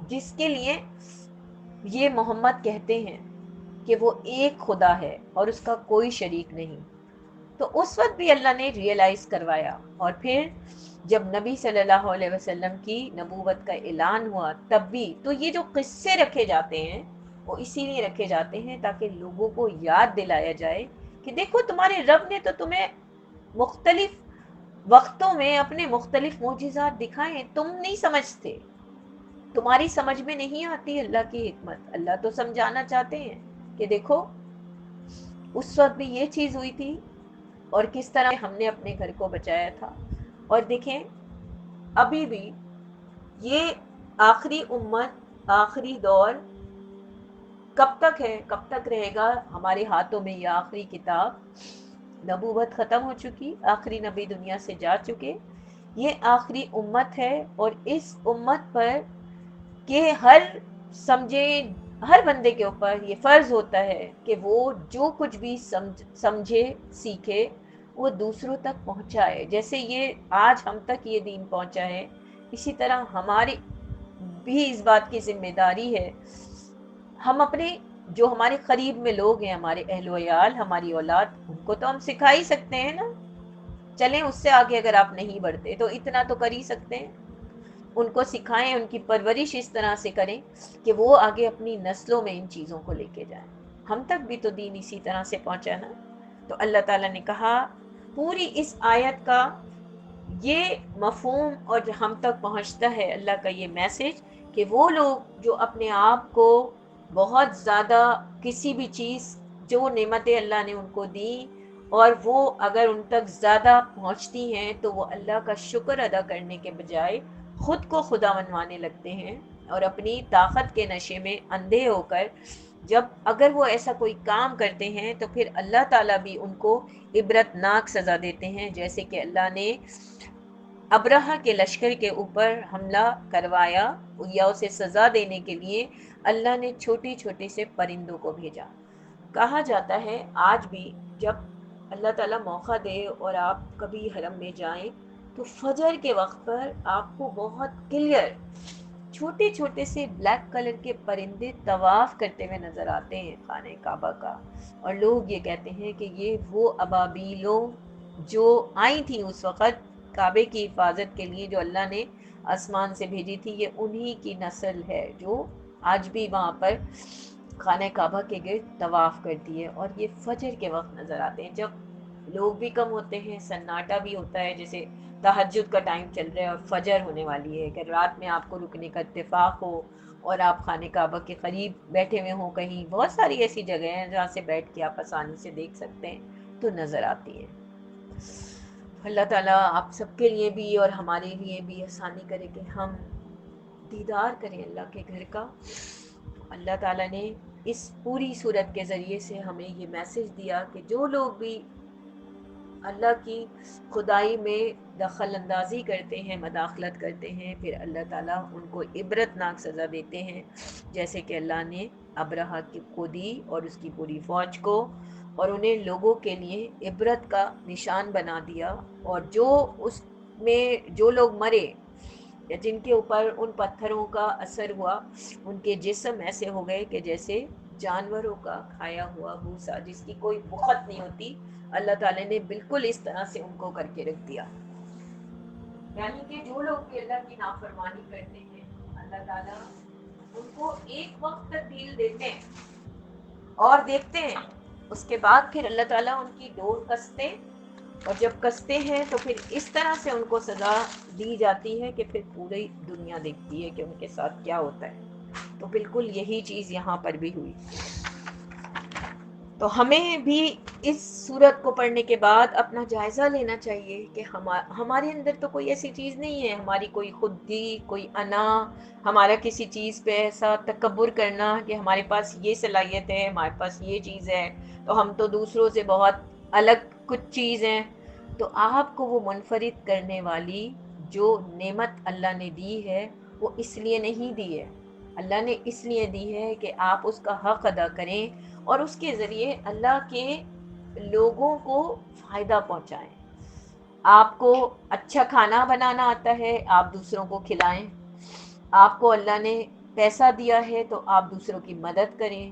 جس کے لیے یہ محمد کہتے ہیں کہ وہ ایک خدا ہے اور اس کا کوئی شریک نہیں۔ تو اس وقت بھی اللہ نے ریئلائز کروایا، اور پھر جب نبی صلی اللہ علیہ وسلم کی نبوت کا اعلان ہوا تب بھی تو یہ جو قصے رکھے جاتے ہیں وہ اسی لیے رکھے جاتے ہیں تاکہ لوگوں کو یاد دلایا جائے کہ دیکھو تمہارے رب نے تو تمہیں مختلف وقتوں میں اپنے مختلف معجزات دکھائے، تم نہیں سمجھتے، تمہاری سمجھ میں نہیں آتی اللہ کی حکمت۔ اللہ تو سمجھانا چاہتے ہیں کہ دیکھو اس وقت بھی یہ چیز ہوئی تھی اور کس طرح ہم نے اپنے گھر کو بچایا تھا۔ اور دیکھیں ابھی بھی یہ آخری امت، آخری دور کب تک ہے، کب تک رہے گا ہمارے ہاتھوں میں یہ آخری کتاب؟ نبوت ختم ہو چکی، آخری نبی دنیا سے جا چکے، یہ آخری امت ہے، اور اس امت پر کہ ہر بندے کے اوپر یہ فرض ہوتا ہے کہ وہ جو کچھ بھی سمجھے سیکھے وہ دوسروں تک پہنچائے۔ جیسے یہ آج ہم تک یہ دین پہنچا ہے، اسی طرح ہماری بھی اس بات کی ذمہ داری ہے، ہم اپنے جو ہمارے قریب میں لوگ ہیں، ہمارے اہل و عیال، ہماری اولاد، ان کو تو ہم سکھا ہی سکتے ہیں نا۔ چلیں اس سے آگے اگر آپ نہیں بڑھتے تو اتنا تو کر ہی سکتے ہیں، ان کو سکھائیں، ان کی پرورش اس طرح سے کریں کہ وہ آگے اپنی نسلوں میں ان چیزوں کو لے کے جائیں۔ ہم تک بھی تو دین اسی طرح سے پہنچا نا۔ تو اللہ تعالیٰ نے کہا پوری اس آیت کا یہ مفہوم اور جو ہم تک پہنچتا ہے اللہ کا یہ میسج کہ وہ لوگ جو اپنے آپ کو بہت زیادہ کسی بھی چیز جو نعمتیں اللہ نے ان کو دی اور وہ اگر ان تک زیادہ پہنچتی ہیں تو وہ اللہ کا شکر ادا کرنے کے بجائے خود کو خدا منوانے لگتے ہیں، اور اپنی طاقت کے نشے میں اندھے ہو کر جب اگر وہ ایسا کوئی کام کرتے ہیں تو پھر اللہ تعالیٰ بھی ان کو عبرت ناک سزا دیتے ہیں، جیسے کہ اللہ نے ابرہہ کے لشکر کے اوپر حملہ کروایا یا اسے سزا دینے کے لیے اللہ نے چھوٹی چھوٹی سے پرندوں کو بھیجا۔ کہا جاتا ہے آج بھی جب اللہ تعالیٰ موقع دے اور آپ کبھی حرم میں جائیں تو فجر کے وقت پر آپ کو بہت کلیئر چھوٹے چھوٹے سے بلیک کلر کے پرندے طواف کرتے ہوئے نظر آتے ہیں خانہ کعبہ کا، اور لوگ یہ کہتے ہیں کہ یہ وہ ابابیلوں جو آئی تھیں اس وقت کعبے کی حفاظت کے لیے جو اللہ نے آسمان سے بھیجی تھی، یہ انہی کی نسل ہے جو آج بھی وہاں پر خانہ کعبہ کے گرد طواف کرتی ہے، اور یہ فجر کے وقت نظر آتے ہیں جب لوگ بھی کم ہوتے ہیں، سناٹا بھی ہوتا ہے، جیسے تہجد کا ٹائم چل رہا ہے اور فجر ہونے والی ہے کہ رات میں آپ کو رکنے کا اتفاق ہو اور آپ خانہ کعبہ کے قریب بیٹھے ہوئے ہوں، کہیں بہت ساری ایسی جگہیں ہیں جہاں سے بیٹھ کے آپ آسانی سے دیکھ سکتے ہیں تو نظر آتی ہیں۔ اللہ تعالیٰ آپ سب کے لیے بھی اور ہمارے لیے بھی آسانی کرے کہ ہم دیدار کریں اللہ کے گھر کا۔ اللہ تعالیٰ نے اس پوری صورت کے ذریعے سے ہمیں یہ میسج دیا کہ جو لوگ بھی اللہ کی خدائی میں دخل اندازی کرتے ہیں، مداخلت کرتے ہیں، پھر اللہ تعالیٰ ان کو عبرت ناک سزا دیتے ہیں، جیسے کہ اللہ نے ابرہہ کو دی اور اس کی پوری فوج کو، اور انہیں لوگوں کے لیے عبرت کا نشان بنا دیا، اور جو اس میں جو لوگ مرے یا جن کے اوپر ان پتھروں کا اثر ہوا ان کے جسم ایسے ہو گئے کہ جیسے جانوروں کا کھایا ہوا بھوسا جس کی کوئی بخت نہیں ہوتی، اللہ تعالیٰ نے بالکل اس طرح سے ان کو کر کے رکھ دیا۔ یعنی کہ جو لوگ بھی اللہ کی نافرمانی کرتے ہیں اللہ تعالیٰ ان کو ایک وقت تک ڈھیل دیتے ہیں اور دیکھتے ہیں، اس کے بعد پھر اللہ تعالیٰ ان کی ڈور کستے، اور جب کستے ہیں تو پھر اس طرح سے ان کو سزا دی جاتی ہے کہ پھر پوری دنیا دیکھتی ہے کہ ان کے ساتھ کیا ہوتا ہے۔ تو بالکل یہی چیز یہاں پر بھی ہوئی۔ تو ہمیں بھی اس صورت کو پڑھنے کے بعد اپنا جائزہ لینا چاہیے کہ ہمارے اندر تو کوئی ایسی چیز نہیں ہے، ہماری کوئی خودی، کوئی انا، ہمارا کسی چیز پہ ایسا تکبر کرنا کہ ہمارے پاس یہ صلاحیت ہے، ہمارے پاس یہ چیز ہے تو ہم تو دوسروں سے بہت الگ کچھ چیز ہیں۔ تو آپ کو وہ منفرد کرنے والی جو نعمت اللہ نے دی ہے وہ اس لیے نہیں دی ہے، اللہ نے اس لیے دی ہے کہ آپ اس کا حق ادا کریں اور اس کے ذریعے اللہ کے لوگوں کو فائدہ پہنچائیں۔ آپ کو اچھا کھانا بنانا آتا ہے، آپ دوسروں کو کھلائیں۔ آپ کو اللہ نے پیسہ دیا ہے تو آپ دوسروں کی مدد کریں۔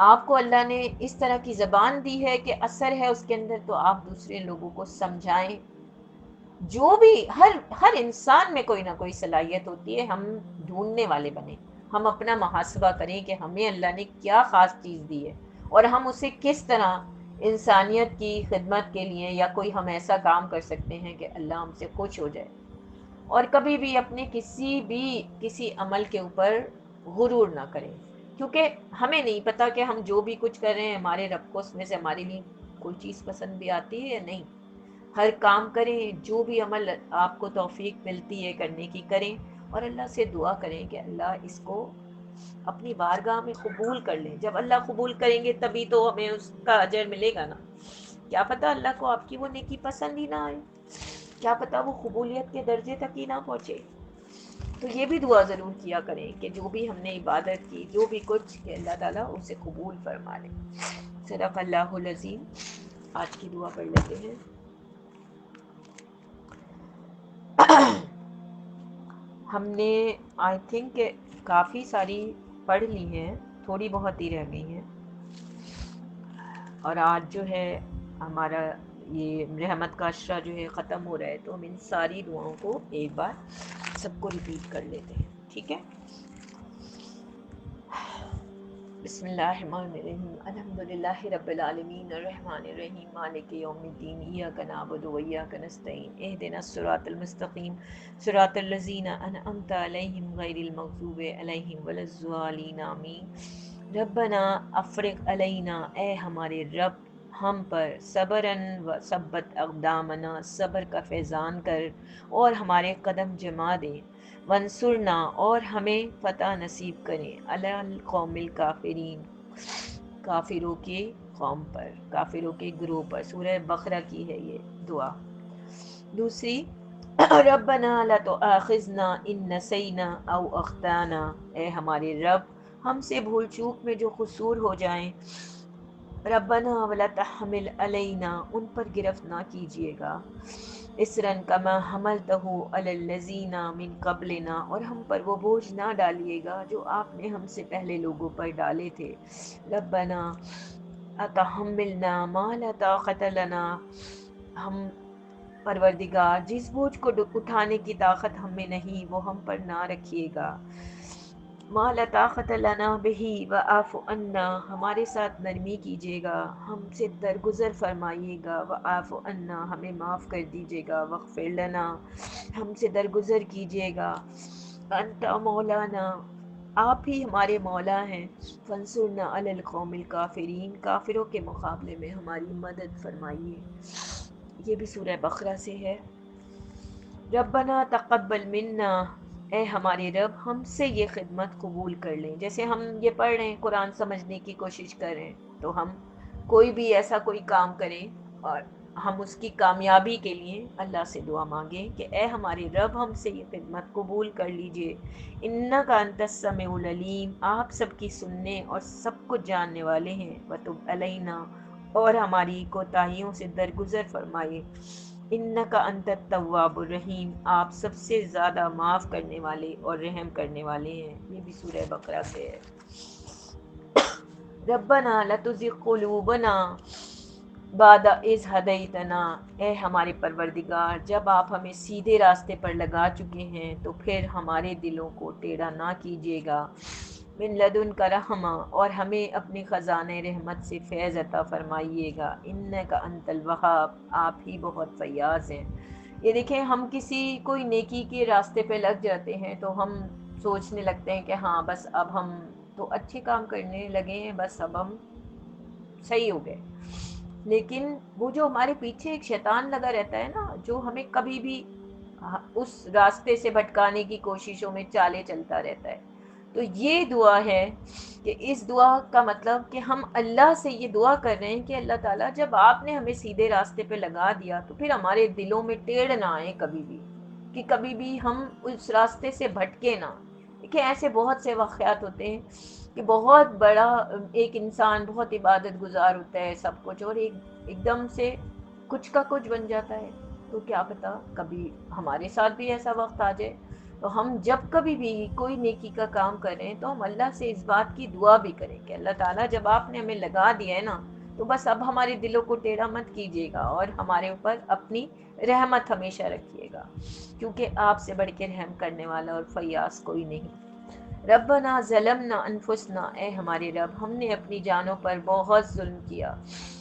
آپ کو اللہ نے اس طرح کی زبان دی ہے کہ اثر ہے اس کے اندر تو آپ دوسرے لوگوں کو سمجھائیں۔ جو بھی ہر انسان میں کوئی نہ کوئی صلاحیت ہوتی ہے، ہم ڈھونڈنے والے بنیں، ہم اپنا محاسبہ کریں کہ ہمیں اللہ نے کیا خاص چیز دی ہے اور ہم اسے کس طرح انسانیت کی خدمت کے لیے یا کوئی ہم ایسا کام کر سکتے ہیں کہ اللہ ہم سے خوش ہو جائے۔ اور کبھی بھی اپنے کسی عمل کے اوپر غرور نہ کریں، کیونکہ ہمیں نہیں پتا کہ ہم جو بھی کچھ کر رہے ہیں ہمارے رب کو اس میں سے ہمارے لیے کوئی چیز پسند بھی آتی ہے یا نہیں۔ ہر کام کریں، جو بھی عمل آپ کو توفیق ملتی ہے کرنے کی کریں، اور اللہ سے دعا کریں کہ اللہ اس کو اپنی بارگاہ میں قبول کر لیں۔ جب اللہ قبول کریں گے تبھی تو ہمیں اس کا اجر ملے گا نا۔ کیا پتا اللہ کو آپ کی وہ نیکی پسند ہی نہ آئے، کیا پتا وہ قبولیت کے درجے تک ہی نہ پہنچے۔ تو یہ بھی دعا ضرور کیا کریں کہ جو بھی ہم نے عبادت کی، جو بھی کچھ، کہ اللہ تعالیٰ اسے قبول فرما لے۔ صدق اللہ العظیم۔ آج کی دعا پڑھ لیتے ہیں۔ ہم نے آئی تھنک کہ کافی ساری پڑھ لی ہیں، تھوڑی بہت ہی رہ گئی ہیں، اور آج جو ہے ہمارا یہ رحمت کا عشرہ جو ہے ختم ہو رہا ہے، تو ہم ان ساری دعاؤں کو ایک بار سب کو ریپیٹ کر لیتے ہیں، ٹھیک ہے؟ بسم اللہ الرحمن الرحیم، الحمدللہ رب العالمین، الرحمن الرحیم، مالک یوم الدین، ایاک نعبد و ایاک نستعین، اہدنا الصراط المستقیم، صراط الذین انعمت علیہم غیر المغضوب علیہم ولا الضالین، آمین۔ ربنا افرغ علینا، اے ہمارے رب ہم پر، صبرن و ثبت اقدامنا، صبر کا فیضان کر اور ہمارے قدم جما دے، ونصرنا اور ہمیں فتح نصیب کریں، علی القوم الکافرین، کافروں کے قوم پر، کافروں کے گروہ پر۔ سورہ بقرہ کی ہے یہ دعا۔ دوسری، ربنا لا تؤاخذنا ان نسینا او اخطانا، اے ہمارے رب ہم سے بھول چوک میں جو قصور ہو جائیں، ربنا ولا تحمل علینا، ان پر گرفت نہ کیجیے گا، اسرن کما حملتہ علی الذین من قبلنا، اور ہم پر وہ بوجھ نہ ڈالیے گا جو آپ نے ہم سے پہلے لوگوں پر ڈالے تھے۔ ربنا اتحملنا ما لا طاقت لنا، ہم پروردگار جس بوجھ کو اٹھانے کی طاقت ہم میں نہیں وہ ہم پر نہ رکھیے گا۔ ما لا طاقت لنا بہ واعف عنا، ہمارے ساتھ نرمی کیجیے گا، ہم سے درگزر فرمائیے گا، واعف عنا، ہمیں معاف کر دیجیے گا، واغفر لنا، ہم سے درگزر کیجیے گا، انت مولانا، آپ ہی ہمارے مولا ہیں، فانصرنا علی القوم الکافرین، کافروں کے مقابلے میں ہماری مدد فرمائیے۔ یہ بھی سورہ بقرہ سے ہے۔ ربنا تقبل منا، اے ہمارے رب ہم سے یہ خدمت قبول کر لیں، جیسے ہم یہ پڑھ رہے ہیں، قرآن سمجھنے کی کوشش کر رہے ہیں، تو ہم کوئی بھی ایسا کوئی کام کریں اور ہم اس کی کامیابی کے لیے اللہ سے دعا مانگیں کہ اے ہمارے رب ہم سے یہ خدمت قبول کر لیجئے، انک انت السمیع العلیم، آپ سب کی سننے اور سب کچھ جاننے والے ہیں، وتب علینا، اور ہماری کوتاہیوں سے درگزر فرمائے، انک انت التواب الرحیم، آپ سب سے زیادہ معاف کرنے والے اور رحم کرنے والے ہیں۔ یہ بھی سورہ بقرہ سے ہے۔ ربنا لا تزغ قلوبنا بعد اذ ہدیتنا، اے ہمارے پروردگار جب آپ ہمیں سیدھے راستے پر لگا چکے ہیں تو پھر ہمارے دلوں کو ٹیڑھا نہ کیجیے گا، من لدنک رحمہ، اور ہمیں اپنے خزانے رحمت سے فیض عطا فرمائیے گا، انک انت الوہاب، آپ ہی بہت فیاض ہیں۔ یہ دیکھیں، ہم کسی کوئی نیکی کے راستے پہ لگ جاتے ہیں تو ہم سوچنے لگتے ہیں کہ ہاں بس اب ہم تو اچھے کام کرنے لگے ہیں، بس اب ہم صحیح ہو گئے، لیکن وہ جو ہمارے پیچھے ایک شیطان لگا رہتا ہے نا، جو ہمیں کبھی بھی اس راستے سے بھٹکانے کی کوششوں میں چالے چلتا رہتا ہے، تو یہ دعا ہے کہ اس دعا کا مطلب کہ ہم اللہ سے یہ دعا کر رہے ہیں کہ اللہ تعالیٰ جب آپ نے ہمیں سیدھے راستے پہ لگا دیا تو پھر ہمارے دلوں میں ٹیڑھ نہ آئے کبھی بھی، کہ کبھی بھی ہم اس راستے سے بھٹکے نہ۔ دیکھیں، ایسے بہت سے واقعات ہوتے ہیں کہ بہت بڑا ایک انسان بہت عبادت گزار ہوتا ہے سب کچھ، اور ایک دم سے کچھ کا کچھ بن جاتا ہے، تو کیا پتا کبھی ہمارے ساتھ بھی ایسا وقت آ جائے۔ تو ہم جب کبھی بھی کوئی نیکی کا کام کریں تو ہم اللہ سے اس بات کی دعا بھی کریں کہ اللہ تعالیٰ جب آپ نے ہمیں لگا دیا ہے نا تو بس اب ہمارے دلوں کو ٹیڑھا مت کیجیے گا اور ہمارے اوپر اپنی رحمت ہمیشہ رکھیے گا، کیونکہ آپ سے بڑھ کے رحم کرنے والا اور فیاض کوئی نہیں۔ ربنا ظلمنا انفسنا، اے ہمارے رب ہم نے اپنی جانوں پر بہت ظلم کیا،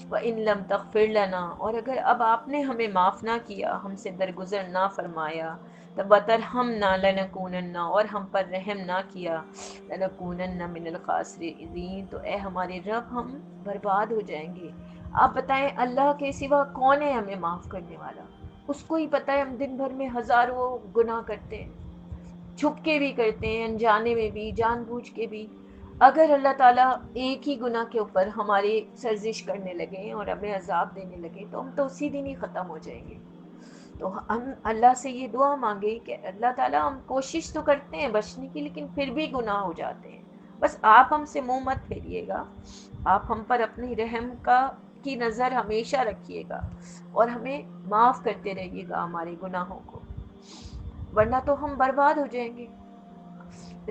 وَإِن لَمْ تَغْفِرْ لَنَا، اور اگر اب آپ نے ہمیں معاف نہ کیا، ہم سے درگزر نہ فرمایا، تب وَتَرْحَمْنَا لَنَكُونَنَّ، اور ہم پر رحم نہ کیا، لَنَكُونَنَّ مِنَ الْخَاسِرِينَ، تو اے ہمارے رب ہم برباد ہو جائیں گے۔ آپ بتائیں اللہ کے سوا کون ہے ہمیں معاف کرنے والا؟ اس کو ہی پتہ ہے ہم دن بھر میں ہزاروں گناہ کرتے ہیں، چھپ کے بھی کرتے ہیں، انجانے میں بھی، جان بوجھ کے بھی۔ اگر اللہ تعالیٰ ایک ہی گناہ کے اوپر ہماری سرزش کرنے لگے اور ہمیں عذاب دینے لگے تو ہم تو اسی دن ہی ختم ہو جائیں گے۔ تو ہم اللہ سے یہ دعا مانگے کہ اللہ تعالیٰ ہم کوشش تو کرتے ہیں بچنے کی، لیکن پھر بھی گناہ ہو جاتے ہیں، بس آپ ہم سے منہ مت پھیریے گا، آپ ہم پر اپنی رحم کی نظر ہمیشہ رکھیے گا اور ہمیں معاف کرتے رہیے گا ہمارے گناہوں کو، ورنہ تو ہم برباد ہو جائیں گے۔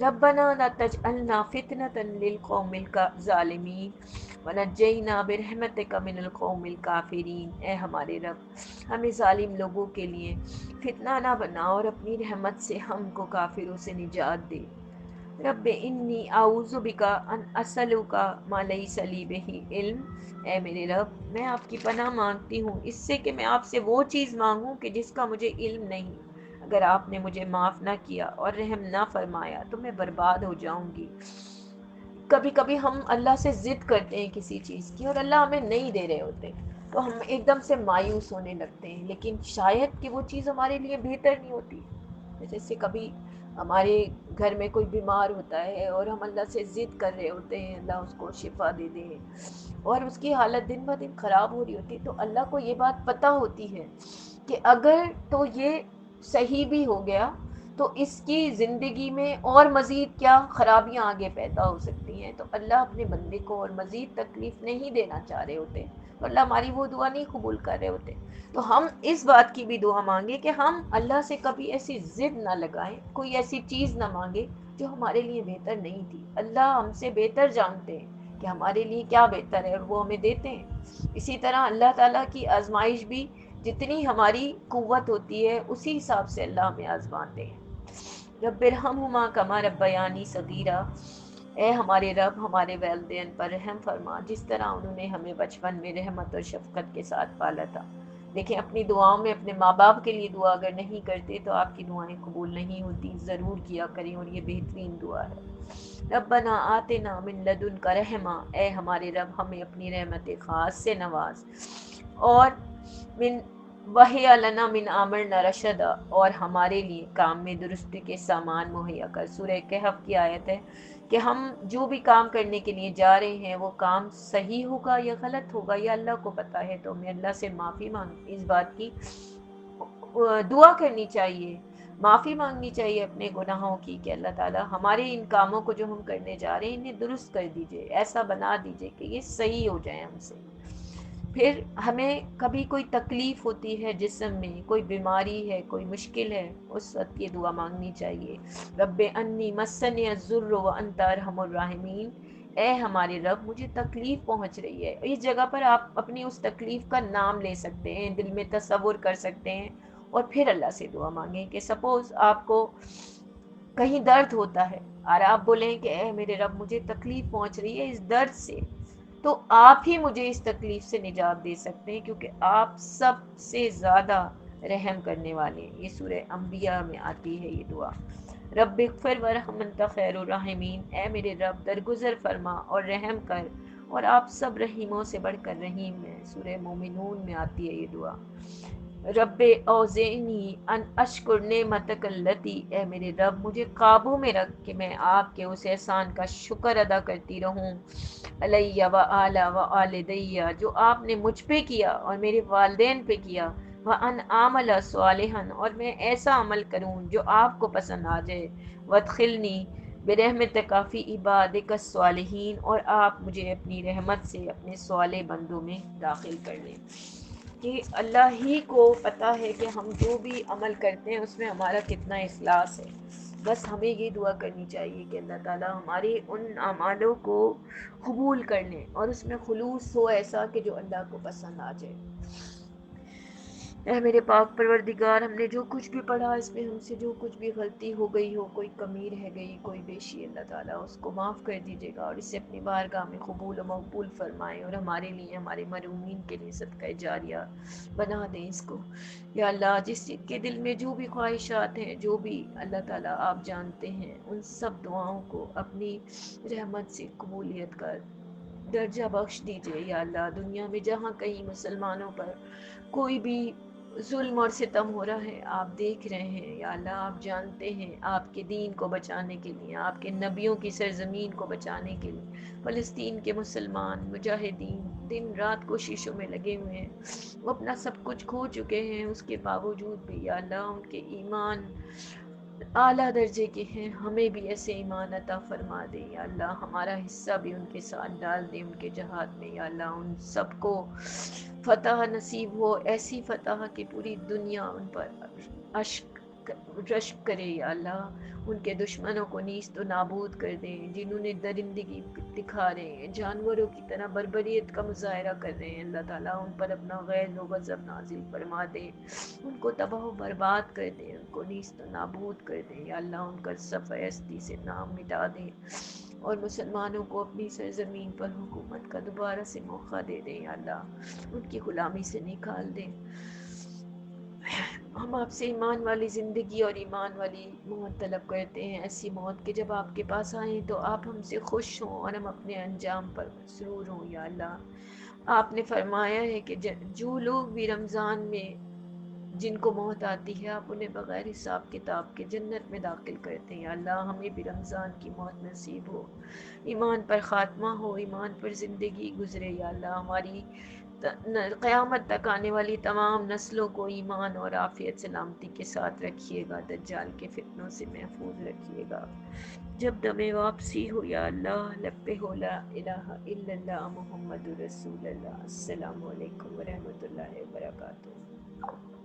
ربنا لا تجعلنا فتنة للقوم الظالمین ونجینا برحمتک من القوم الکافرین۔ اے ہمارے رب، ہمیں ظالم لوگوں کے لیے فتنہ نہ بنا اور اپنی رحمت سے ہم کو کافروں سے نجات دے۔ رب انی اعوذ بک ان اسألک ما لیس لی بہ علم۔ اے میرے رب، میں آپ کی پناہ مانگتی ہوں اس سے کہ میں آپ سے وہ چیز مانگوں کہ جس کا مجھے علم نہیں۔ اگر آپ نے مجھے معاف نہ کیا اور رحم نہ فرمایا تو میں برباد ہو جاؤں گی۔ کبھی کبھی ہم اللہ سے ضد کرتے ہیں کسی چیز کی اور اللہ ہمیں نہیں دے رہے ہوتے تو ہم ایک دم سے مایوس ہونے لگتے ہیں، لیکن شاید کہ وہ چیز ہمارے لیے بہتر نہیں ہوتی۔ جیسے کبھی ہمارے گھر میں کوئی بیمار ہوتا ہے اور ہم اللہ سے ضد کر رہے ہوتے ہیں اللہ اس کو شفا دے دے، اور اس کی حالت دن بہ دن خراب ہو رہی ہوتی ہے، تو اللہ کو یہ بات پتہ ہوتی ہے کہ اگر تو یہ صحیح بھی ہو گیا تو اس کی زندگی میں اور مزید کیا خرابیاں آگے پیدا ہو سکتی ہیں، تو اللہ اپنے بندے کو اور مزید تکلیف نہیں دینا چاہ رہے ہوتے، تو اللہ ہماری وہ دعا نہیں قبول کر رہے ہوتے۔ تو ہم اس بات کی بھی دعا مانگے کہ ہم اللہ سے کبھی ایسی ضد نہ لگائیں، کوئی ایسی چیز نہ مانگے جو ہمارے لیے بہتر نہیں تھی۔ اللہ ہم سے بہتر جانتے ہیں کہ ہمارے لیے کیا بہتر ہے اور وہ ہمیں دیتے ہیں۔ اسی طرح اللہ تعالیٰ کی آزمائش بھی جتنی ہماری قوت ہوتی ہے اسی حساب سے اللہ ہمیں آزماتے ہیں۔ رب ارحمہما کما ربیانی صغیرا۔ اے ہمارے رب، ہمارے والدین پر رحم فرما جس طرح انہوں نے ہمیں بچپن میں رحمت اور شفقت کے ساتھ پالا تھا۔ دیکھیں، اپنی دعاؤں میں اپنے ماں باپ کے لیے دعا اگر نہیں کرتے تو آپ کی دعائیں قبول نہیں ہوتی، ضرور کیا کریں، اور یہ بہترین دعا ہے۔ ربنا آتنا من لدنک رحمہ۔ اے ہمارے رب، ہمیں اپنی رحمت خاص سے نواز، اور من وہی لنا من امرنا رشدا، اور ہمارے لیے کام میں درستی کے سامان مہیا کر۔ سورہ کہف کی آیت ہے کہ ہم جو بھی کام کرنے کے لیے جا رہے ہیں وہ کام صحیح ہوگا یا غلط ہوگا یہ اللہ کو پتہ ہے، تو ہمیں اللہ سے معافی مانگ اس بات کی دعا کرنی چاہیے، معافی مانگنی چاہیے اپنے گناہوں کی کہ اللہ تعالیٰ ہمارے ان کاموں کو جو ہم کرنے جا رہے ہیں انہیں درست کر دیجئے، ایسا بنا دیجئے کہ یہ صحیح ہو جائے ہم سے۔ پھر ہمیں کبھی کوئی تکلیف ہوتی ہے جسم میں، کوئی بیماری ہے، کوئی مشکل ہے، اس وقت یہ دعا مانگنی چاہیے، رب انی مسنی الضر وانت ارحم الراحمین۔ اے ہمارے رب، مجھے تکلیف پہنچ رہی ہے۔ اس جگہ پر آپ اپنی اس تکلیف کا نام لے سکتے ہیں، دل میں تصور کر سکتے ہیں، اور پھر اللہ سے دعا مانگیں کہ سپوز آپ کو کہیں درد ہوتا ہے اور آپ بولیں کہ اے میرے رب، مجھے تکلیف پہنچ رہی ہے اس درد سے، تو آپ ہی مجھے اس تکلیف سے نجات دے سکتے ہیں، کیونکہ آپ سب سے زیادہ رحم کرنے والے ہیں۔ یہ سورہ انبیاء میں آتی ہے یہ دعا۔ رب اغفر ورحم انت خیر الراحمین۔ اے میرے رب، درگزر فرما اور رحم کر، اور آپ سب رحیموں سے بڑھ کر رحیم ہیں۔ سورہ مومنون میں آتی ہے یہ دعا۔ رب اوزعنی ان اشکر نعمتک التی۔ اے میرے رب، مجھے قابو میں رکھ کہ میں آپ کے اس احسان کا شکر ادا کرتی رہوں، علیہ و اعلی و والدیہ، جو آپ نے مجھ پہ کیا اور میرے والدین پہ کیا، وان اعمل صالحا، اور میں ایسا عمل کروں جو آپ کو پسند آ جائے، وادخلنی برحمتک فی عبادک الصالحین، اور آپ مجھے اپنی رحمت سے اپنے صالح بندوں میں داخل کر لیں۔ کہ اللہ ہی کو پتہ ہے کہ ہم جو بھی عمل کرتے ہیں اس میں ہمارا کتنا اخلاص ہے، بس ہمیں یہ دعا کرنی چاہیے کہ اللہ تعالیٰ ہمارے ان اعمالوں کو قبول کر لیں اور اس میں خلوص ہو ایسا کہ جو اللہ کو پسند آ جائے۔ اے میرے پاک پروردگار، ہم نے جو کچھ بھی پڑھا اس میں ہم سے جو کچھ بھی غلطی ہو گئی ہو، کوئی کمی رہ گئی، کوئی بیشی، اللہ تعالیٰ اس کو معاف کر دیجیے گا اور اسے اپنی بارگاہ میں قبول و مقبول فرمائیں، اور ہمارے لیے، ہمارے مرحومین کے لیے صدقہ جاریہ بنا دیں اس کو۔ یا اللہ، جس کے دل میں جو بھی خواہشات ہیں، جو بھی اللہ تعالیٰ آپ جانتے ہیں، ان سب دعاؤں کو اپنی رحمت سے قبولیت کا درجہ بخش دیجئے۔ یا اللہ، دنیا میں جہاں کہیں مسلمانوں پر کوئی بھی ظلم اور ستم ہو رہا ہے، آپ دیکھ رہے ہیں یا اللہ، آپ جانتے ہیں۔ آپ کے دین کو بچانے کے لیے، آپ کے نبیوں کی سرزمین کو بچانے کے لیے فلسطین کے مسلمان مجاہدین دن رات کوششوں میں لگے ہوئے ہیں، وہ اپنا سب کچھ کھو چکے ہیں، اس کے باوجود بھی یا اللہ ان کے ایمان اعلیٰ درجے کے ہیں، ہمیں بھی ایسے ایمان عطا فرما دے یا اللہ، ہمارا حصہ بھی ان کے ساتھ ڈال دے ان کے جہاد میں یا اللہ، ان سب کو فتح نصیب ہو، ایسی فتح کہ پوری دنیا ان پر اشک رشک کرے یا اللہ، ان کے دشمنوں کو نیست و نابود کر دیں، جنہوں نے درندگی دکھا رہے ہیں، جانوروں کی طرح بربریت کا مظاہرہ کر رہے ہیں، اللہ تعالیٰ ان پر اپنا غیظ و غضب نازل فرما دے، ان کو تباہ و برباد کر دے، ان کو نیست و نابود کر دے یا اللہ، ان کا صفحہ ہستی سے نام مٹا دے، اور مسلمانوں کو اپنی سرزمین پر حکومت کا دوبارہ سے موقع دے دیں یا اللہ، ان کی غلامی سے نکال دیں۔ ہم آپ سے ایمان والی زندگی اور ایمان والی موت طلب کرتے ہیں، ایسی موت کہ جب آپ کے پاس آئیں تو آپ ہم سے خوش ہوں اور ہم اپنے انجام پر مسرور ہوں یا اللہ۔ آپ نے فرمایا ہے کہ جو لوگ بھی رمضان میں جن کو موت آتی ہے، آپ انہیں بغیر حساب کتاب کے جنت میں داخل کرتے ہیں یا اللہ، ہمیں بھی رمضان کی موت نصیب ہو، ایمان پر خاتمہ ہو، ایمان پر زندگی گزرے یا اللہ، ہماری قیامت تک آنے والی تمام نسلوں کو ایمان اور عافیت سلامتی کے ساتھ رکھیے گا، دجال کے فتنوں سے محفوظ رکھیے گا۔ جب دم واپسی ہو یا اللہ، لب پہ ہو لا الہ الا اللہ محمد رسول اللہ۔ السلام علیکم ورحمۃ اللہ وبرکاتہ۔